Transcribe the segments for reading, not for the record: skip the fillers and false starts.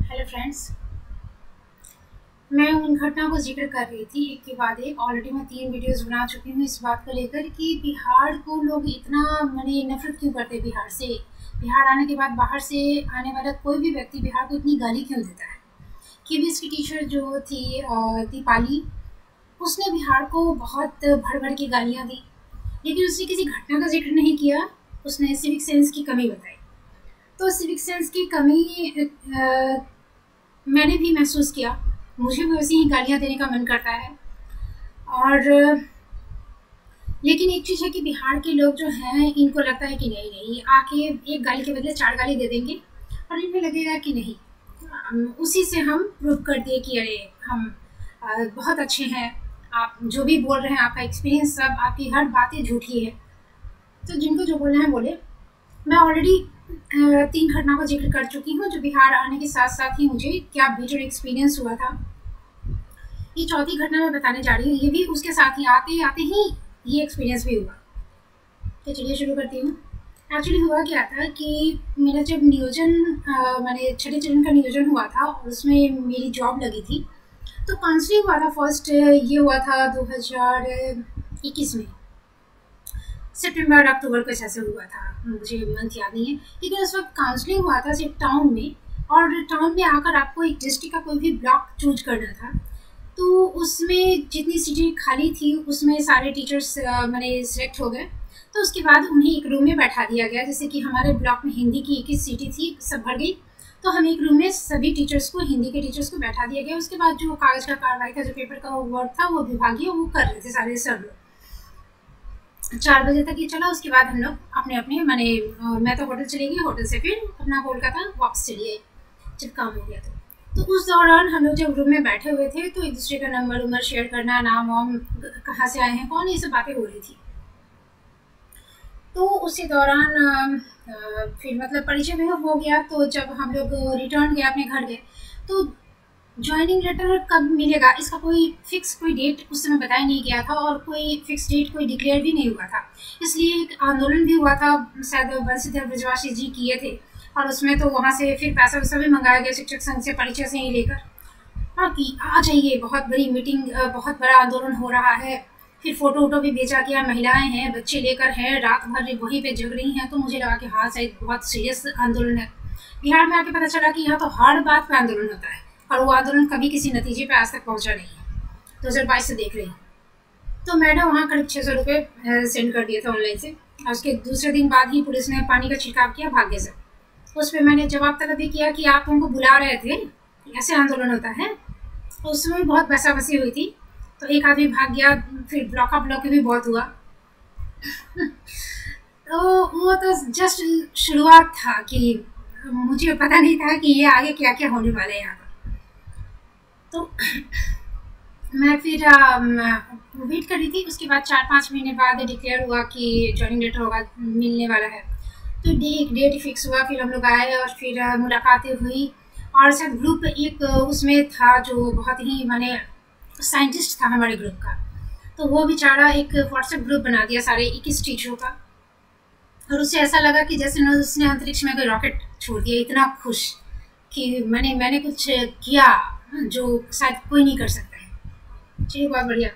Hello friends. मैं उन घटनाओं को जिक्र कर रही थी एक के बाद एक। ऑलरेडी मैं 3 वीडियोस बना चुकी हूँ इस बात को लेकर कि बिहार को लोग इतना माने नफरत क्यों करते हैं बिहार से। बिहार आने के बाद बाहर से आने वाला कोई भी व्यक्ति बिहार को इतनी गाली क्यों देता है। केबीएस की टीचर जो थी दीपाली, उसने बिहार को बहुत भर भर के गालियाँ दी, लेकिन उसने किसी घटना का जिक्र नहीं किया। उसने सिविक सेंस की कमी बताई। तो सिविक सेंस की कमी मैंने भी महसूस किया। मुझे भी वैसे ही गालियाँ देने का मन करता है। और लेकिन एक चीज़ है कि बिहार के लोग जो हैं इनको लगता है कि नहीं नहीं, आके एक गाली के बदले 4 गाली दे देंगे और इन्हें लगेगा कि नहीं, उसी से हम प्रूव कर दिए कि अरे हम बहुत अच्छे हैं। आप जो भी बोल रहे हैं, आपका एक्सपीरियंस, सब आपकी हर बातें झूठी है। तो जिनको जो बोलना है बोले। मैं ऑलरेडी 3 घटना का जिक्र कर चुकी हूँ जो बिहार आने के साथ साथ ही मुझे क्या बेटर एक्सपीरियंस हुआ था। ये चौथी घटना मैं बताने जा रही हूँ, ये भी उसके साथ ही आते आते ही ये एक्सपीरियंस भी हुआ। तो चलिए शुरू करती हूँ। एक्चुअली हुआ क्या था कि मेरा जब नियोजन मैंने 6ठे चरण का नियोजन हुआ था और उसमें मेरी जॉब लगी थी, तो काउंसलिंग हुआ था। फर्स्ट ये हुआ था 2021 में, सितंबर अक्टूबर कुछ ऐसे हुआ था, मुझे मंथ याद नहीं है। लेकिन उस वक्त काउंसलिंग हुआ था सिर्फ टाउन में, और टाउन में आकर आपको एक डिस्ट्रिक्ट का कोई भी ब्लॉक चूज करना था। तो उसमें जितनी सीटें खाली थी उसमें सारे टीचर्स मैंने सिलेक्ट हो गए। तो उसके बाद उन्हें एक रूम में बैठा दिया गया। जैसे कि हमारे ब्लॉक में हिंदी की 21 सीटें थी, सब भर गई, तो हम एक रूम में सभी टीचर्स को, हिंदी के टीचर्स को बैठा दिया गया। उसके बाद जो कागज़ का कार्रवाई था, जो पेपर का वर्क था, वो विभागीय वो कर रहे थे सारे सर लोग। 4 बजे तक ये चला। उसके बाद हम लोग अपने अपने मैं तो होटल चली गई, होटल से फिर अपना कोलकाता वापस चली आई जब काम हो गया। तो उस दौरान हम लोग जब रूम में बैठे हुए थे तो एक दूसरे का नंबर उम्र शेयर करना, नाम वाम, कहाँ से आए हैं, कौन, ये सब बातें हो रही थी। तो उसी दौरान फिर मतलब परिचय भी हो गया। तो जब हम लोग रिटर्न गए, अपने घर गए, तो ज्वाइनिंग लेटर कब मिलेगा इसका कोई फिक्स कोई डेट उस समय बताया नहीं गया था, और कोई फिक्स डेट कोई डिक्लेयर भी नहीं हुआ था। इसलिए एक आंदोलन भी हुआ था, शायद बंशीधर ब्रजवासी जी किए थे, और उसमें तो वहाँ से फिर पैसा वैसा भी मंगाया गया शिक्षक संघ से, परिचय से ही लेकर। हाँ कि आ जाइए, बहुत बड़ी मीटिंग, बहुत बड़ा आंदोलन हो रहा है। फिर फोटो वोटो भी भेजा गया, महिलाएं हैं, बच्चे लेकर हैं, रात भर वहीं पे जग रही हैं। तो मुझे लगा कि हाँ शायद बहुत सीरियस आंदोलन है। बिहार में आके पता चला कि यहाँ तो हर बात पे आंदोलन होता है, और वो आंदोलन कभी किसी नतीजे पे आज तक पहुँचा नहीं है। 2022 से देख रही हूँ। तो मैंने वहाँ करीब 600 रुपये सेंड कर दिए थे ऑनलाइन से, और उसके दूसरे दिन बाद ही पुलिस ने पानी का छिड़काव किया भाग्य से। उस पर मैंने जवाब तक भी किया कि आप हमको बुला रहे थे, ऐसे आंदोलन होता है। तो उस समय बहुत बसाबसी हुई थी, तो एक आदमी भाग गया, फिर ब्लॉक भी बहुत हुआ। तो वो तो जस्ट शुरुआत था कि मुझे पता नहीं था कि ये आगे क्या क्या होने वाला है यहाँ पर। तो मैं फिर वेट कर रही थी। उसके बाद 4-5 महीने बाद डिक्लेयर हुआ कि ज्वाइनिंग लेटर होगा, मिलने वाला है। तो एक डेट फिक्स हुआ, फिर हम लोग आए और फिर मुलाकातें हुई। और शायद ग्रुप एक उसमें था जो बहुत ही माने साइंटिस्ट था हमारे ग्रुप का, तो वो बेचारा एक व्हाट्सएप ग्रुप बना दिया सारे 21 टीचरों का, और उसे ऐसा लगा कि जैसे उसने अंतरिक्ष में कोई रॉकेट छोड़ दिया। इतना खुश कि मैंने कुछ किया जो शायद कोई नहीं कर सकता है। चलिए, बहुत बढ़िया।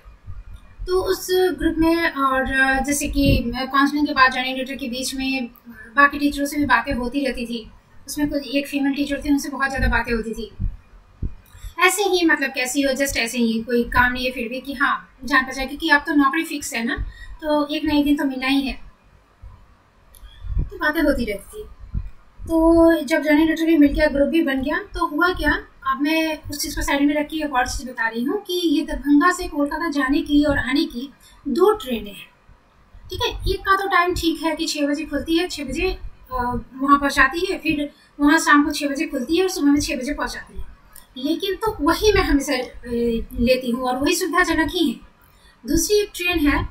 तो उस ग्रुप में, और जैसे कि काउंसलिंग के बाद ज्वाइनिंग लेटर के बीच में बाकी टीचरों से भी बातें होती रहती थी। उसमें कोई एक फीमेल टीचर थी, उनसे बहुत ज़्यादा बातें होती थी। ऐसे ही मतलब कैसी हो, जस्ट ऐसे ही, कोई काम नहीं है फिर भी कि हाँ जान पहचान, क्योंकि अब तो नौकरी फिक्स है ना, तो एक ना एक दिन तो मिलना ही है। तो बातें होती रहती थी। तो जब ज्वाइनिंग लेटर भी मिल गया, ग्रुप भी बन गया, तो हुआ क्या, अब मैं उस चीज़ को साइड में रख के एक और चीज़ बता रही हूँ कि ये दरभंगा से कोलकाता जाने की और आने की 2 ट्रेनें हैं। ठीक है, एक का तो टाइम ठीक है कि 6 बजे खुलती है, 6 बजे वहाँ पहुँचाती है, फिर वहाँ शाम को 6 बजे खुलती है और सुबह में 6 बजे पहुँचाती है। लेकिन तो वही मैं हमेशा लेती हूँ और वही सुविधाजनक ही है। दूसरी एक ट्रेन है,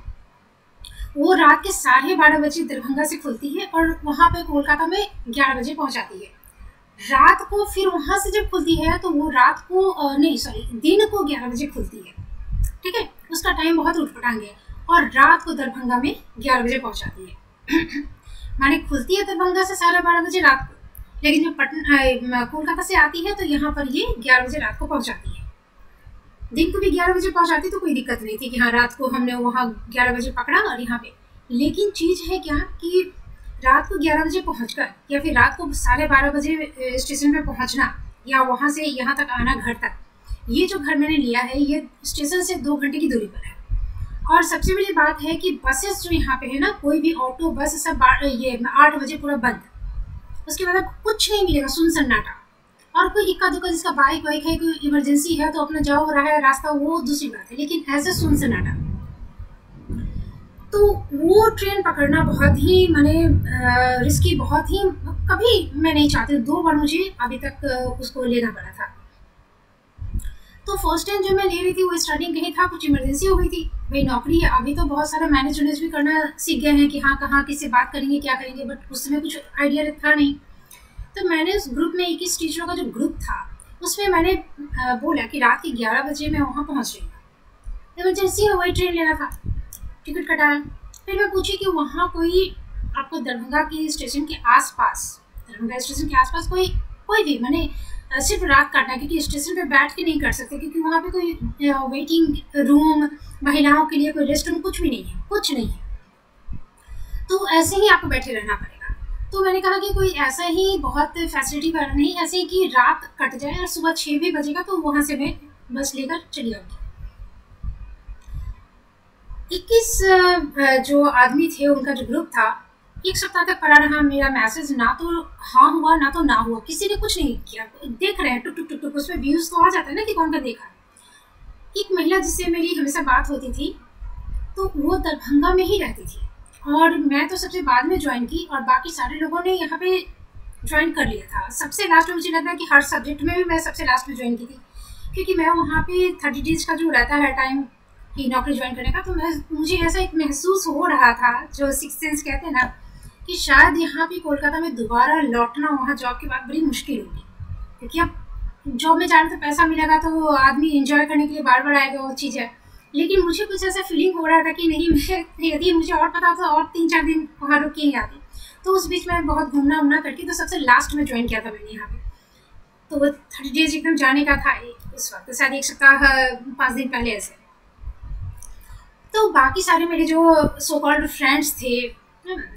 वो रात के 12:30 बजे दरभंगा से खुलती है और वहाँ पे कोलकाता में 11 बजे पहुँचाती है। रात को फिर वहाँ से जब खुलती है तो वो रात को दिन को 11 बजे खुलती है। ठीक है, उसका टाइम बहुत उठपटांग है, और रात को दरभंगा में 11 बजे पहुँचाती है। माने खुलती है दरभंगा से 12:30 बजे रात को, लेकिन जब कोलकाता से आती है तो यहाँ पर ये 11 बजे रात को पहुँचाती है। दिन को भी 11 बजे पहुँचाती तो कोई दिक्कत नहीं थी कि हाँ रात को हमने वहाँ 11 बजे पकड़ा और यहाँ पे। लेकिन चीज़ है क्या कि रात को 11 बजे पहुँचकर या फिर रात को 12:30 बजे स्टेशन पे पहुँचना या वहाँ से यहाँ तक आना घर तक, ये जो घर मैंने लिया है ये स्टेशन से 2 घंटे की दूरी पर है। और सबसे बड़ी बात है कि बसेस जो यहाँ पे है ना, कोई भी ऑटो बस सब ये 8 बजे पूरा बंद। उसके बाद अब कुछ नहीं मिलेगा, सुन सन्नाटा। और कोई इक्का दुक्का जिसका बाइक वाइक है, कोई इमरजेंसी है तो अपना जाओ रहा है रास्ता, वो दूसरी बात है, लेकिन ऐसे सुन सन्नाटा। तो वो ट्रेन पकड़ना बहुत ही मैंने रिस्की, बहुत ही कभी मैं नहीं चाहती, 2 बार मुझे अभी तक उसको लेना पड़ा था। तो फर्स्ट टाइम जो मैं ले रही थी वो स्टार्टिंग कहीं था, कुछ इमरजेंसी हो गई थी, भाई नौकरी है, अभी तो बहुत सारा मैनेज भी करना सीख गए हैं कि हाँ कहाँ किससे बात करेंगे क्या करेंगे, बट उस समय कुछ आइडिया था नहीं। तो मैंने उस ग्रुप में 21 टीचरों का जो ग्रुप था उसमें मैंने बोला कि रात के 11 बजे मैं वहाँ पहुँच रही हूँ, इमरजेंसी है, वही ट्रेन लेना था, टिकट कटाया। फिर मैं पूछी कि वहाँ कोई आपको दरभंगा के स्टेशन के आसपास कोई भी मैंने सिर्फ रात काटना, क्योंकि स्टेशन पे बैठ के नहीं कर सकते, क्योंकि वहाँ पे कोई वेटिंग रूम, महिलाओं के लिए कोई रेस्ट रूम कुछ भी नहीं है, कुछ नहीं है, तो ऐसे ही आपको बैठे रहना पड़ेगा। तो मैंने कहा कि कोई ऐसा ही बहुत फैसिलिटी वाला नहीं, ऐसे ही कि रात कट जाए और सुबह 6 भी बजेगा तो वहाँ से मैं बस लेकर चली आऊँगी। 21 जो आदमी थे उनका जो ग्रुप था, 1 सप्ताह तक पड़ा रहा मेरा मैसेज, ना तो हाँ हुआ ना तो ना हुआ, किसी ने कुछ नहीं किया। देख रहे हैं टुक टुक टुक टुक, उसमें व्यूज़ तो आ जाता है ना कि कौन का देखा। एक महिला जिससे मेरी हमेशा बात होती थी तो वो दरभंगा में ही रहती थी और मैं तो सबसे बाद में ज्वाइन की और बाकी सारे लोगों ने यहाँ पे ज्वाइन कर लिया था। सबसे लास्ट में मुझे लगता है कि हर सब्जेक्ट में भी मैं सबसे लास्ट में ज्वाइन की थी, क्योंकि मैं वहाँ पे 30 डेज का जो रहता है टाइम की नौकरी ज्वाइन करने का, तो मुझे ऐसा एक महसूस हो रहा था, जो 6th सेंस कहते हैं ना, कि शायद यहाँ पे कोलकाता में दोबारा लौटना वहाँ जॉब के बाद बड़ी मुश्किल होगी, क्योंकि अब जॉब में जाने तो पैसा मिलेगा तो आदमी एंजॉय करने के लिए बार बार आएगा, वो चीज़ है। लेकिन मुझे कुछ ऐसा फीलिंग हो रहा था कि नहीं, मैं यदि मुझे और पता था और 3-4 दिन वहाँ रुक के ही आती। तो उस बीच में बहुत घूमना उमना करके तो सबसे लास्ट में ज्वाइन किया था मैंने यहाँ पे। तो वो 30 डेज एकदम जाने का था इस वक्त, शायद 1 सप्ताह 5 दिन पहले ऐसे। तो बाकी सारे मेरे जो सो कॉल्ड फ्रेंड्स थे,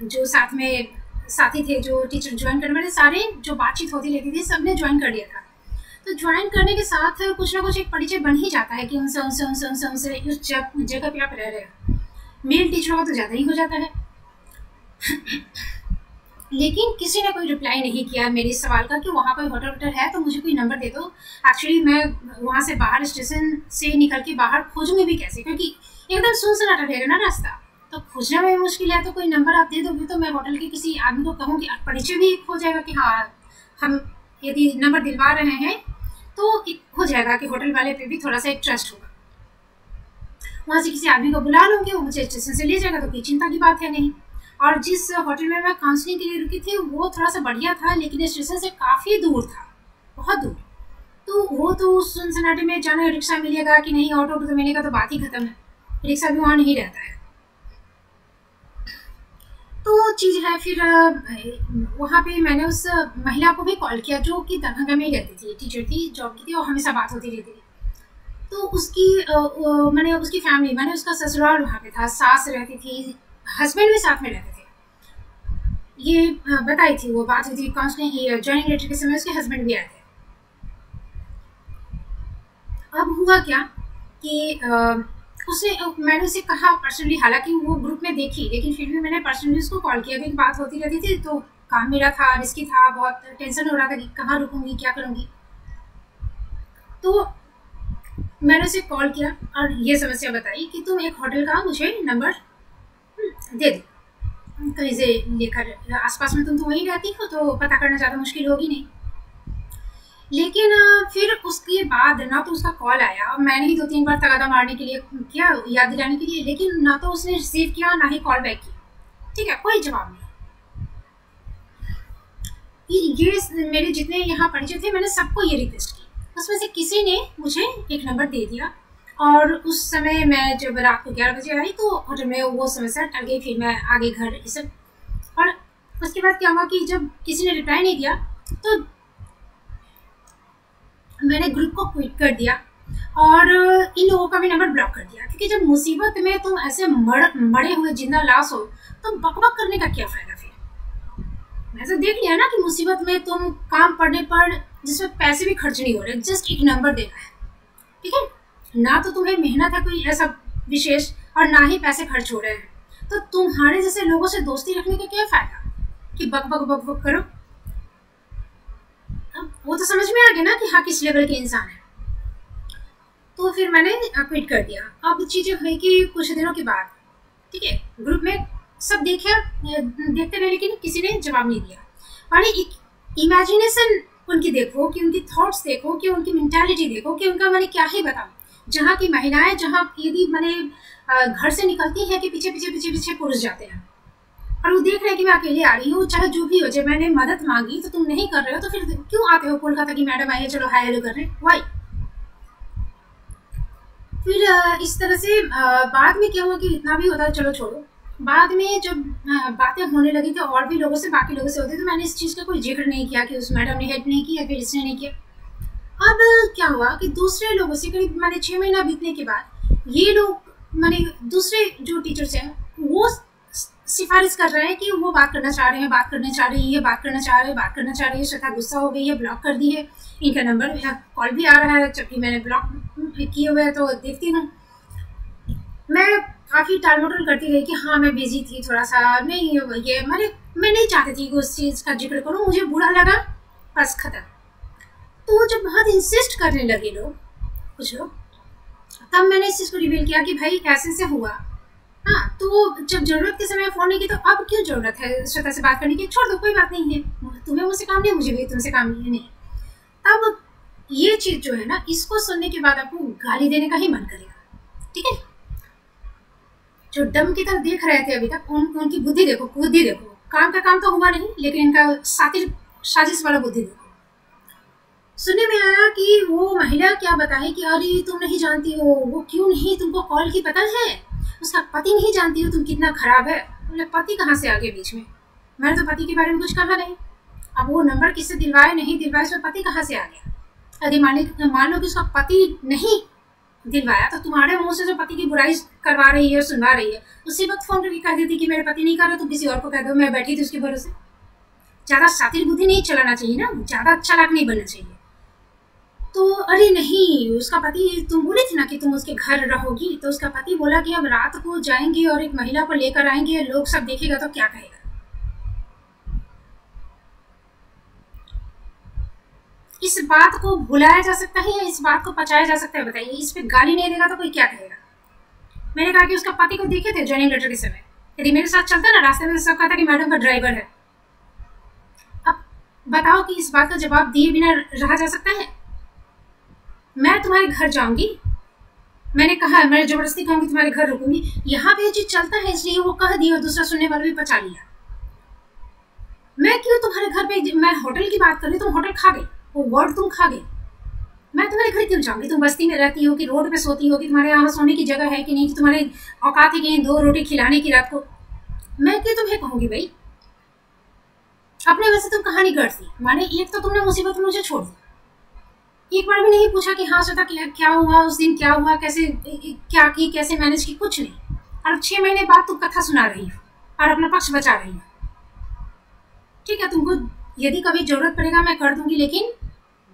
जो साथ में साथी थे, जो टीचर ज्वाइन करने वाले, सारे जो बातचीत होती रहती थी सबने ज्वाइन कर लिया था। तो ज्वाइन करने के साथ कुछ ना कुछ एक परिचय बन ही जाता है कि उनसे उस जगह पे आप रह रहे हैं। मेल टीचरों का तो ज़्यादा ही हो जाता है। लेकिन किसी ने कोई रिप्लाई नहीं किया मेरे इस सवाल का कि वहाँ कोई होटल है तो मुझे कोई नंबर दे दो। एक्चुअली मैं वहाँ से बाहर स्टेशन से निकल के बाहर खोजूंगी भी कैसे, क्योंकि एकदम सुनसनाटा रहेगा ना रास्ता, तो खोजना में मुश्किल है। तो कोई नंबर आप दे दोगे तो मैं होटल के किसी आदमी को कहूँ कि परिचय भी हो जाएगा कि हाँ हम यदि नंबर दिलवा रहे हैं तो एक हो जाएगा कि होटल वाले पे भी थोड़ा सा एक ट्रस्ट होगा। वहाँ से किसी आदमी को बुला लूँगी, वो मुझे स्टेशन से ले जाएगा तो कोई चिंता की बात है नहीं। और जिस होटल में मैं काउंसलिंग के लिए रुकी थी वो थोड़ा सा बढ़िया था, लेकिन स्टेशन से काफ़ी दूर था, बहुत दूर। तो वो तो सन्नाटे में जाना, रिक्शा मिलेगा कि नहीं, ऑटो तो मिलेगा तो बात ही खत्म है, रिक्शा भी वहाँ नहीं रहता है। तो चीज़ है, फिर वहाँ पे मैंने उस महिला को भी कॉल किया जो कि दरभंगा में ही रहती थी, टीचर थी, जॉब की थी और हमेशा बात होती रहती थी। तो उसकी मैंने उसकी फैमिली, मैंने उसका ससुराल वहाँ पे था, सास रहती थी, हस्बैंड भी साथ में रहते थे, ये बताई थी, वो बात हुई थी काउंसलिंग ज्वाइनिंग लेटर के समय, उसके हस्बैंड भी आए थे। अब हुआ क्या कि मैंने उसे कहा पर्सनली, हालांकि वो ग्रुप में देखी, लेकिन फिर भी मैंने पर्सनली उसको कॉल किया क्योंकि बात होती रहती थी। तो काम मेरा था, रिस्की था, बहुत टेंशन हो रहा था कि कहाँ रुकूंगी, क्या करूँगी। तो मैंने उसे कॉल किया और ये समस्या बताई कि तुम एक होटल का मुझे नंबर दे दो, कहीं से लेकर, आसपास में तुम तो वहीं रहती हो तो पता करना ज़्यादा मुश्किल होगी नहीं। लेकिन फिर उसके बाद ना तो उसका कॉल आया, मैंने ही 2-3 बार तगादा मारने के लिए किया, याद दिलाने के लिए, लेकिन ना तो उसने रिसीव किया ना ही कॉल बैक किया। ठीक है, कोई जवाब नहीं। ये मेरे जितने यहाँ परिचय थे मैंने सबको ये रिक्वेस्ट की, उसमें से किसी ने मुझे एक नंबर दे दिया। और उस समय मैं जब रात को 11 बजे आई तो होटल में वो समस्या टल गई, फिर मैं आगे घर ये सब। और उसके बाद क्या हुआ कि जब किसी ने रिप्लाई नहीं दिया तो मैंने ग्रुप को क्विट कर दिया और इन लोगों का भी नंबर ब्लॉक कर दिया, क्योंकि जब मुसीबत में तुम ऐसे मरे हुए जिंदा लाश हो तो बकबक करने का क्या फायदा फिर। मैं तो देख लिया ना कि मुसीबत में तुम काम पड़ने पर जिसमें पैसे भी खर्च नहीं हो रहे, जस्ट एक नंबर देना है, ठीक है ना, तो तुम्हें मेहनत है कोई ऐसा विशेष और ना ही पैसे खर्च हो रहे हैं, तो तुम्हारे जैसे लोगों से दोस्ती रखने का क्या फायदा कि बक बक बक बक करो। वो तो समझ में आ गया ना कि हाँ किस लेवल के इंसान है। तो फिर मैंने क्विट कर दिया। अब चीजें हुई कि कुछ दिनों के बाद, ठीक है, ग्रुप में सब देखते रहे लेकिन किसी ने जवाब नहीं दिया। माने एक इमेजिनेशन उनकी देखो, कि उनकी थॉट्स देखो, कि उनकी मेंटालिटी देखो, कि उनका मैंने क्या ही बताऊं। जहाँ की महिलाएं जहाँ यदि मैंने घर से निकलती है कि पीछे पीछे पीछे पीछे पुरुष जाते हैं और वो देख रहे हैं कि मैं अकेले आ रही हूँ, चाहे जो भी हो, जब मैंने मदद मांगी तो तुम नहीं कर रहे हो तो फिर क्यों आते हो कोलकाता की मैडम आई है चलो हाय हेलो कर रहे हैं, वाई। फिर इस तरह से बाद में क्या हुआ कि इतना भी होता चलो छोड़ो, बाद में जब बातें होने लगी तो और भी लोगों से, बाकी लोगों से होती, तो मैंने इस चीज़ का कोई जिक्र नहीं किया कि उस मैडम ने हेल्प नहीं की या फिर इसने नहीं किया। अब क्या हुआ कि दूसरे लोगों से करीब मैंने 6 महीना बीतने के बाद ये लोग मैंने दूसरे जो टीचर्स हैं वो सिफारिश कर रहे हैं कि वो बात करना चाह रहे हैं, बात करना चाह रही है, बात करना चाह रहे हैं, बात करना चाह रही है। श्वेता गुस्सा हो गई है, ब्लॉक कर दी है, इनका नंबर कॉल भी आ रहा है जबकि मैंने ब्लॉक किए हुए है। तो देखती हूँ मैं काफ़ी टाल मटोल करती रही कि हाँ मैं बिजी थी थोड़ा सा, नहीं ये मैं नहीं चाहती थी कि उस चीज़ का जिक्र करूँ, मुझे बुरा लगा, बस खत्म। तो जब बहुत इंसिस्ट करने लगे लोग, कुछ लोग, तब मैंने इस चीज़ को रिवील किया कि भाई ऐसे से हुआ। हाँ, तो जब जरूरत के समय फ़ोन नहीं की तो अब क्यों जरूरत है श्वेता से बात करने की, छोड़ दो कोई बात नहीं है, तुम्हें मुझसे काम नहीं, मुझे भी तुमसे काम नहीं। तब ये चीज़ जो है ना, इसको सुनने के बाद आपको गाली देने का ही मन करेगा, ठीक है। जो डम की तरह देख रहे थे अभी तक, उनकी बुद्धि देखो, काम का काम तो हुआ नहीं लेकिन इनका साजिश वाला बुद्धि देखो। सुनने में आया कि वो महिला क्या बताए कि अरे तुम नहीं जानती हो वो क्यों नहीं तुमको कॉल की, पता है उसका पति नहीं जानती हो तुम कितना खराब है। बोले पति कहाँ से आ गए बीच में, मैंने तो पति के बारे में कुछ कहा नहीं। अब वो नंबर किससे दिलवाए नहीं दिलवाए, उसमें पति कहाँ से आ गया। यदि मान लो कि उसका पति नहीं दिलवाया तो तुम्हारे मुंह से जो पति की बुराई करवा रही है, सुनवा रही है, उसी वक्त फोन करके कह देती कि मेरे पति नहीं कर रहा, तुम किसी और को कह दो, मैं बैठी थी उसके भरोसे। ज्यादा शातिर बुद्धि नहीं चलाना चाहिए ना, ज्यादा अच्छा लाख नहीं बनना चाहिए। तो अरे नहीं, उसका पति, तुम बोले थे ना कि तुम उसके घर रहोगी, तो उसका पति बोला कि हम रात को जाएंगे और एक महिला को लेकर आएंगे, लोग सब देखेगा तो क्या कहेगा। इस बात को भुलाया जा सकता है या इस बात को पचाया जा सकता है, बताइए। इस पे गाली नहीं देगा तो कोई क्या कहेगा। मैंने कहा कि उसका पति को देखे थे ज्वाइनिंग लेटर के समय, यदि मेरे साथ चलता ना रास्ते में, सब कहता कि मैडम का ड्राइवर है। अब बताओ कि इस बात का जवाब दिए बिना रहा जा सकता है। मैं तुम्हारे घर जाऊंगी, मैंने कहा मैं जबरदस्ती कहूंगी तुम्हारे घर रुकूंगी, यहाँ पे ये चीज चलता है इसलिए वो कह दी और दूसरा सुनने वाला भी पचा लिया। मैं क्यों तुम्हारे घर पे, मैं होटल की बात कर रही, तुम होटल खा गई, वो वर्ड तुम खा गई, मैं तुम्हारे घर क्यों जाऊंगी। तुम बस्ती में रहती हो कि रोड पे सोती हो कि तुम्हारे यहाँ सोने की जगह है कि नहीं, कि तुम्हारे औकात है कि 2 रोटी खिलाने की रात को, मैं क्यों तुम्हें कहूंगी भाई। अपने वजह से तुम कहानी गढ़ती, माने एक तो तुमने मुसीबत में मुझे छोड़ दिया, एक बार भी नहीं पूछा कि हाँ श्वेता क्या हुआ उस दिन, क्या हुआ, कैसे क्या की, कैसे मैनेज की, कुछ नहीं। और 6 महीने बाद तुम कथा सुना रही हो और अपना पक्ष बचा रही हो। ठीक है, तुमको यदि कभी जरूरत पड़ेगा मैं कर दूंगी, लेकिन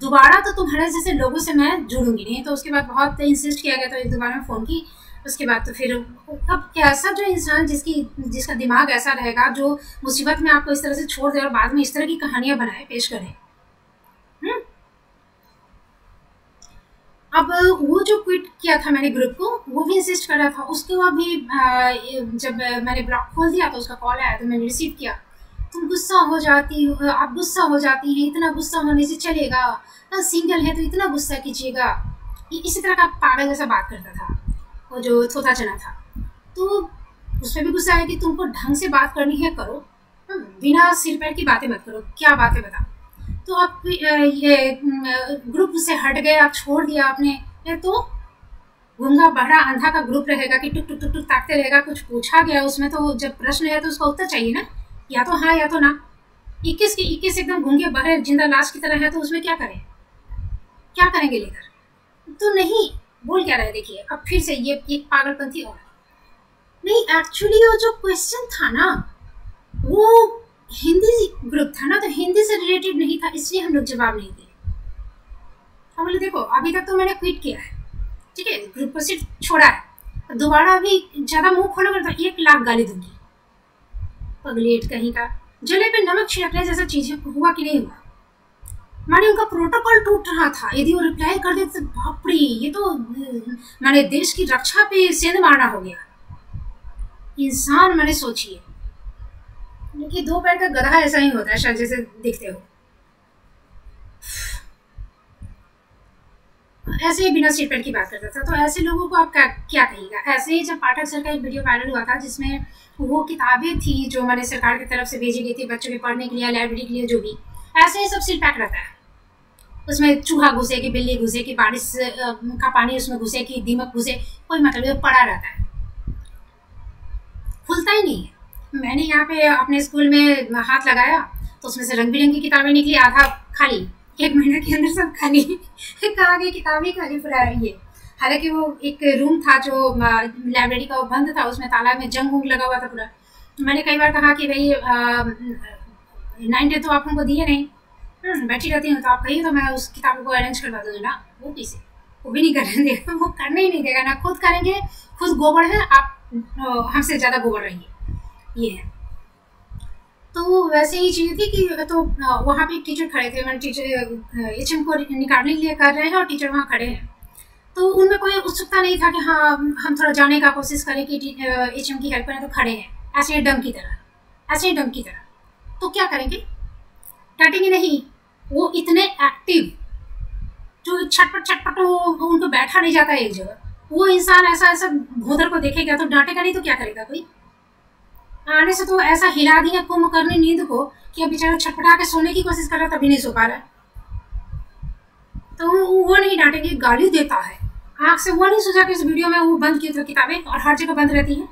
दोबारा तो तुम्हारे जैसे लोगों से मैं जुड़ूंगी नहीं। तो उसके बाद बहुत इंसिस्ट किया गया, तो एक दोबारा में फ़ोन की। उसके बाद तो फिर अब कैसा जो इंसान जिसका दिमाग ऐसा रहेगा, जो मुसीबत में आपको इस तरह से छोड़ दे और बाद में इस तरह की कहानियां बनाए पेश करे। अब वो जो क्विट किया था मैंने ग्रुप को, वो भी इंसिस्ट कर रहा था। उसके बाद भी जब मैंने ब्लॉग खोल दिया तो उसका कॉल आया, तो मैंने रिसीव किया। तुम गुस्सा हो जाती हो, आप गुस्सा हो जाती हैं, इतना गुस्सा होने से चलेगा, सिंगल है तो इतना गुस्सा कीजिएगा। इसी तरह का पागल जैसा बात करता था वो जो थोथा चना था। तो उस पर भी गुस्सा है कि तुमको ढंग से बात करनी है करो, बिना सिर पैर की बातें मत करो, क्या बातें बता। तो आप ये ग्रुप से हट गए, आप छोड़ दिया आपने, तो गूंगा बहरा अंधा का ग्रुप रहेगा कि टुक टुक टुक टुक ताकते रहेगा। कुछ पूछा गया उसमें तो जब प्रश्न है तो उसका उत्तर चाहिए ना, या तो हाँ या तो ना। 21 के 21 एकदम गूंगे बहरे जिंदा लाश की तरह है, तो उसमें क्या करें, क्या करेंगे लेकर? तो नहीं, बोल क्या रहे देखिए, अब फिर से ये एक पागलपंथी और नहीं। एक्चुअली वो जो क्वेश्चन था ना, वो हिंदी ग्रुप था ना, तो हिंदी से रिलेटेड नहीं था, इसलिए हम लोग जवाब नहीं दिए। हम बोले देखो अभी तक तो मैंने क्विट किया है, ठीक है, ग्रुप को सिर्फ छोड़ा है, दोबारा अभी ज्यादा मुंह खोलोगे तो 1 लाख गाली दूंगी। पगलेट कहीं का, जले पे नमक छिड़कने जैसा चीज हुआ कि नहीं हुआ? माने उनका प्रोटोकॉल टूट रहा था, यदि वो रिप्लाई कर देते तो बाप रे, ये तो माने देश की रक्षा पे सेंध मारना हो गया। इंसान माने सोचिए, देखिए 2 पैर का गधा ऐसा ही होता है शायद, जैसे दिखते हो। ऐसे ही बिना सीट बेल्ट की बात करता था, तो ऐसे लोगों को आप क्या कहिएगा? ऐसे ही जब पाठक सर का एक वीडियो वायरल हुआ था जिसमें वो किताबें थी जो मैंने सरकार की तरफ से भेजी गई थी बच्चों के पढ़ने के लिए, लाइब्रेरी के लिए, जो भी, ऐसे ही सब सील पैक रहता है। उसमें चूहा घुसे कि बिल्ली घुसे कि बारिश का पानी उसमें घुसे कि दीमक घुसे, कोई मतलब पड़ा रहता है, खुलता ही नहीं है। मैंने यहाँ पे अपने स्कूल में हाथ लगाया तो उसमें से रंग बिरंगी किताबें निकली, आधा खाली, 1 महीने के अंदर सब खाली। कहाँ गई किताबें, खाली पूरा ये। हालांकि वो एक रूम था जो लाइब्रेरी का, वो बंद था, उसमें ताला में जंग उंग लगा हुआ था पूरा। मैंने कई बार कहा कि भाई 9 डे तो आप हमको दिए नहीं, बैठी रहती हूँ, तो आप कहिए तो मैं उस किताबों को अरेंज करवा दूँगी ना। वो किसे, वो भी नहीं करने देगा, वो करने ही नहीं देगा ना, खुद करेंगे, खुद गोबर है, आप हमसे ज़्यादा गोबर रहिए, ये है। तो वैसे ही चीज़ थी कि तो वहाँ पे एक टीचर खड़े थे, मैंने टीचर एचएम को निकालने के लिए कर रहे हैं और टीचर वहाँ खड़े हैं, तो उनमें कोई उत्सुकता नहीं था कि हाँ हम थोड़ा जाने का कोशिश करें कि एचएम की हेल्प करें, तो खड़े हैं ऐसे ही डम की तरह, ऐसे ही डम की तरह। तो क्या करेंगे, डांटेंगे नहीं। वो इतने एक्टिव, जो छटपट छटपट उनको बैठा नहीं जाता एक जगह। वो इंसान ऐसा ऐसा भोदर को देखेगा तो डांटेगा नहीं, तो क्या करेगा कोई? आने से तो ऐसा हिला दिया कुंभकर्णी नींद को कि अब बेचारा छटपटा के सोने की कोशिश कर रहा, तभी नहीं सो पा रहा है। तो वो नहीं डांटेंगे, गाली देता है आँख से। वो नहीं सोचा कि इस वीडियो में वो बंद की तो किताबें और हर जगह बंद रहती है।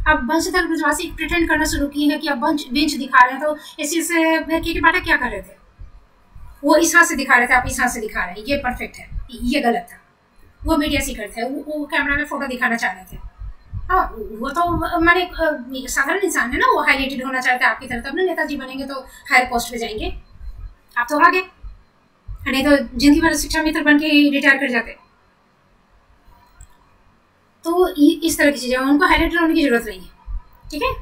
अब वंशधर ब्रजवासी प्रिटेंड करना शुरू की है कि अब बेंच दिखा रहे हैं, तो इसी से के बाटा क्या कर रहे थे, वो इस हाथ से दिखा रहे थे, आप इस हाथ से दिखा रहे हैं, ये परफेक्ट है, ये गलत था। वो मीडिया सीकर थे, वो कैमरा में फोटो दिखाना चाह रहे थे। हाँ, वो तो मैंने साधारण इंसान है ना, वो हाईलाइटेड होना चाहते हैं आपकी तरह, तब ना नेताजी बनेंगे तो हायर पोस्ट पे जाएंगे। आप तो आगे, नहीं तो जिंदगी भर शिक्षा मित्र बन के रिटायर कर जाते। तो इस तरह की चीजें, उनको हाईलाइटेड होने की जरूरत नहीं है, ठीक है।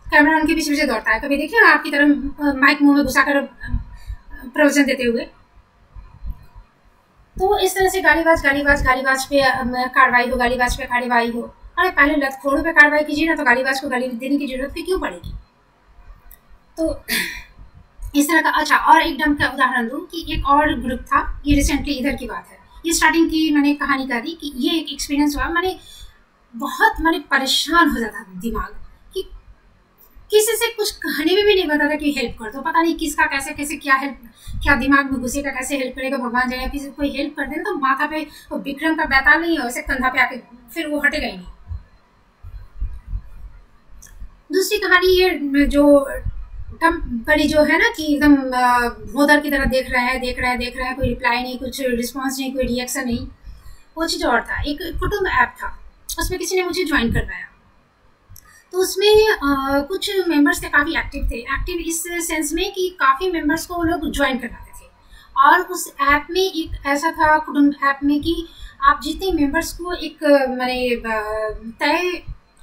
कैमरा उनके पीछे पीछे दौड़ता है, कभी देखिए आपकी तरह माइक मुंह में घुसाकर प्रवचन देते हुए। तो इस तरह से गालीबाज गालीबाज गालीबाज पे कार्रवाई हो, गालीबाज पे कार्रवाई हो। अरे पहले लतखोरों पे कार्रवाई कीजिए ना, तो गालीबाज को गाली देने की जरूरत भी क्यों पड़ेगी? तो इस तरह का। अच्छा, और एक डम का उदाहरण दूं कि एक और ग्रुप था, ये रिसेंटली इधर की बात है, ये स्टार्टिंग की मैंने कहानी करी कि ये एक एक्सपीरियंस हुआ। मैंने बहुत परेशान हो जाता दिमाग कि किसी से कुछ कहने में भी नहीं बताता कि हेल्प कर दो, पता नहीं किसका कैसे कैसे क्या हेल्प, क्या दिमाग में घुसेगा, कैसे हेल्प करेगा भगवान जाने। किसी कोई हेल्प कर देना तो माथा पे वो विक्रम का बैताल नहीं है, वैसे कंधा पे आके फिर वो हटेगा ही नहीं। दूसरी कहानी ये जो बड़ी जो है ना कि एकदम भोदर की तरह देख रहे हैं, कोई रिप्लाई नहीं, कुछ रिस्पॉन्स नहीं, कोई रिएक्शन नहीं। वो चीज़ और था, एक कुटुंब ऐप था, उसमें किसी ने मुझे ज्वाइन करवाया। तो उसमें कुछ मेंबर्स थे, काफ़ी एक्टिव थे। एक्टिव इस सेंस में कि काफ़ी मेंबर्स को वो लोग ज्वाइन करवाते थे। और उस ऐप में एक ऐसा था, कुटुंब ऐप में, कि आप जितने मेंबर्स को एक मैंने तय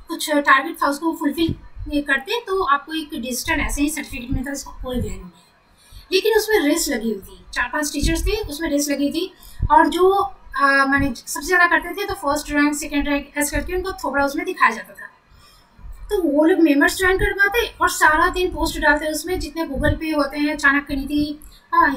कुछ टारगेट था उसको फुलफिल करते तो आपको एक डिजिटल ऐसे ही सर्टिफिकेट मिलता, इसका कोई वैल्यू नहीं है। लेकिन उसमें रेस लगी हुई थी, 4-5 टीचर्स थे, उसमें रेस लगी थी। और जो मैंने सबसे ज़्यादा करते थे तो फर्स्ट रैंक, सेकेंड रैंक ऐसे करके उनको थोड़ा उसमें दिखाया जाता था। तो वो लोग मेंबर्स ज्वाइन करवाते और सारा दिन पोस्ट डालते उसमें, जितने गूगल पे होते हैं, चाणक्य नीति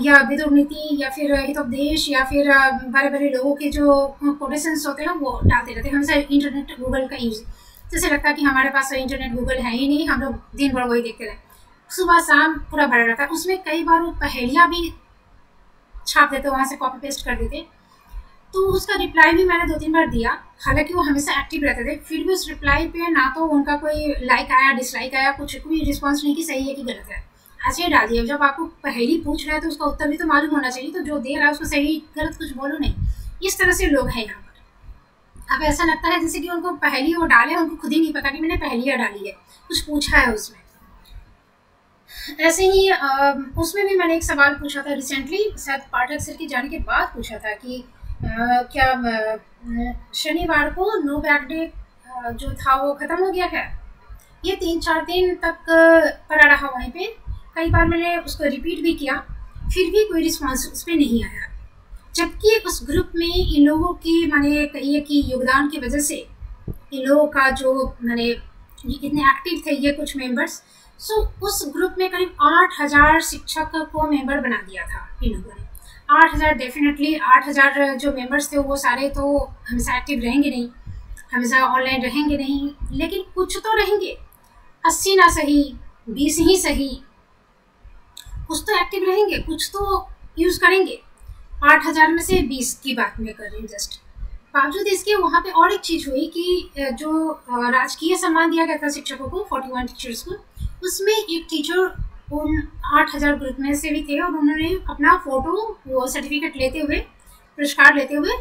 या विदुर नीति या फिर हितोपदेश या फिर बड़े बड़े लोगों के जो कोटेशंस होते हैं वो डालते रहते हैं। हमेशा इंटरनेट गूगल का यूज, जैसे लगता है कि हमारे पास इंटरनेट गूगल है ही नहीं, हम लोग दिन भर वही देखते रहे, सुबह शाम पूरा भरा रहता है। उसमें कई बार वो पहेलियाँ भी छाप देते, वहाँ से कॉपी पेस्ट कर देते। तो उसका रिप्लाई भी मैंने 2-3 बार दिया, हालांकि वो हमेशा एक्टिव रहते थे। फिर भी उस रिप्लाई पे ना तो उनका कोई लाइक आया, डिसलाइक आया, कुछ कोई रिस्पॉन्स नहीं कि सही है कि गलत है। ऐसे डाल दिया। जब आपको पहेली पूछ रहा है तो उसका उत्तर भी तो मालूम होना चाहिए, तो जो दे रहा है उसको सही गलत कुछ बोलो नहीं। इस तरह से लोग हैं यहाँ पर। अब ऐसा लगता है जैसे कि उनको पहेली वो डाले, उनको खुद ही नहीं पता कि मैंने पहेलियाँ डाली है, कुछ पूछा है उसमें। ऐसे ही उसमें भी मैंने एक सवाल पूछा था रिसेंटली, शायद पाठक सर के जाने के बाद पूछा था कि क्या शनिवार को नो बैग डे जो था वो ख़त्म हो गया है। ये 3-4 दिन तक पड़ा रहा वहीं पे। कई बार मैंने उसको रिपीट भी किया, फिर भी कोई रिस्पॉन्स उस पर नहीं आया। जबकि उस ग्रुप में इन लोगों की मैंने कहिए कि योगदान की वजह से इन लोगों का जो मैंने इतने एक्टिव थे ये कुछ मेंबर्स, सो उस ग्रुप में करीब 8,000 शिक्षक को मेंबर बना दिया था इन लोगों ने। 8,000 डेफिनेटली 8,000 जो मेंबर्स थे वो सारे तो हमेशा एक्टिव रहेंगे नहीं, हमेशा ऑनलाइन रहेंगे नहीं, लेकिन कुछ तो रहेंगे। 80 ना सही 20 ही सही, कुछ तो एक्टिव रहेंगे, कुछ तो यूज़ करेंगे। 8,000 में से 20 की बात मैं कर रही हूँ जस्ट। बावजूद इसके वहाँ पे और एक चीज़ हुई कि जो राजकीय सम्मान दिया गया था शिक्षकों को, 41 टीचर्स को, उसमें एक टीचर उन 8,000 ग्रुप में से भी थे और उन्होंने अपना फ़ोटो वो सर्टिफिकेट लेते हुए, पुरस्कार लेते हुए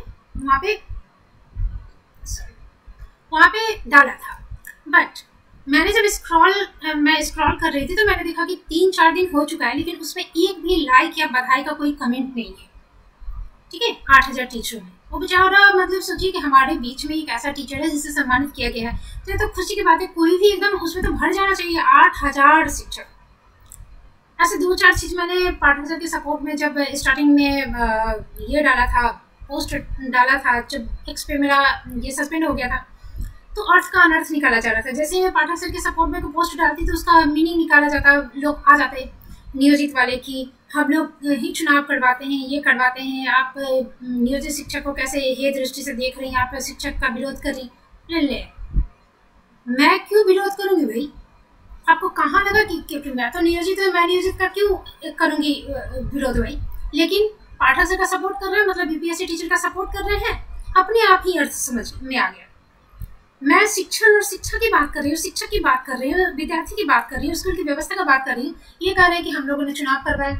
वहाँ पे डाला था। बट मैंने जब मैं स्क्रॉल कर रही थी तो मैंने देखा कि 3-4 दिन हो चुका है, लेकिन उसमें एक भी लाइक या बधाई का कोई कमेंट नहीं है। ठीक है, 8,000 टीचरों में वो बेचारा, मतलब सोचिए कि हमारे बीच में एक ऐसा टीचर है जिसे सम्मानित किया गया है, तो ये तो खुशी की बात है। कोई भी एकदम उसमें तो भर जाना चाहिए। 8,000 शिक्षक। ऐसे 2-4 चीज़ मैंने पाठक सर के सपोर्ट में जब स्टार्टिंग में ये डाला था, पोस्ट डाला था, जब एक्स पे मेरा ये सस्पेंड हो गया था, तो अर्थ का अनर्थ निकाला जा रहा था। जैसे मैं पाठक सर के सपोर्ट में कोई पोस्ट डालती तो उसका मीनिंग निकाला जाता, लोग आ जाते नियोजित वाले कि हम लोग ही चुनाव करवाते हैं, ये करवाते हैं, आप नियोजित शिक्षक को कैसे हे दृष्टि से देख रही हैं, आप शिक्षक का विरोध कर रही। ले मैं क्यों विरोध करूँगी भाई? आपको कहाँ लगा कि क्योंकि मैं तो नियोजित हूँ, मैं नियोजित का क्यों करूँगी विरोध भाई? लेकिन पाठक सर का सपोर्ट कर रहे हैं, मतलब यूपीएससी टीचर का सपोर्ट कर रहे हैं, अपने आप ही अर्थ समझ में आ गया। मैं शिक्षण और शिक्षा की बात कर रही हूँ, शिक्षक की बात कर रही हूँ, विद्यार्थी की बात कर रही हूँ, स्कूल की व्यवस्था का बात कर रही हूँ। ये कह रहे हैं कि हम लोगों ने चुनाव करवाए,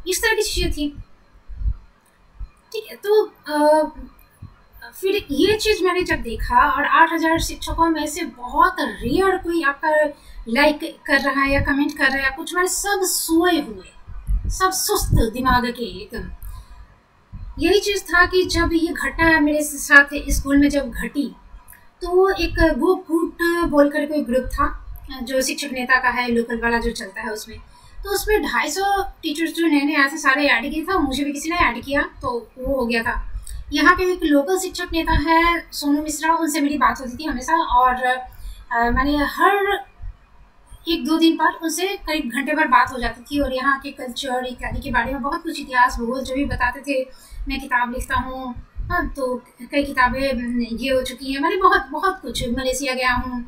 इस तरह की चीज़ें थी। ठीक है, तो फिर ये चीज़ मैंने जब देखा और 8,000 शिक्षकों में से बहुत रेयर कोई आपका लाइक कर रहा है या कमेंट कर रहा है या कुछ, मैंने सब सोए हुए, सब सुस्त दिमाग के एकदम। यही चीज़ था कि जब ये घटना मेरे साथ स्कूल में जब घटी, तो एक वो फूट बोल कर कोई ग्रुप था जो शिक्षक नेता का है, लोकल वाला जो चलता है उसमें, तो उसमें 250 टीचर्स जो नए नए आए थे सारे ऐड किए था, मुझे भी किसी ने ऐड किया, तो वो हो गया था। यहाँ के एक लोकल शिक्षक नेता है सोनू मिश्रा, उनसे मेरी बात होती थी हमेशा, और मैंने हर 1-2 दिन पर उनसे करीब घंटे भर बात हो जाती थी, और यहाँ के कल्चर इत्यादि के बारे में बहुत कुछ इतिहास भूगोल जो भी बताते थे। मैं किताब लिखता हूँ, हाँ, तो कई किताबें ये हो चुकी हैं, मैंने बहुत बहुत कुछ, मलेशिया गया हूँ,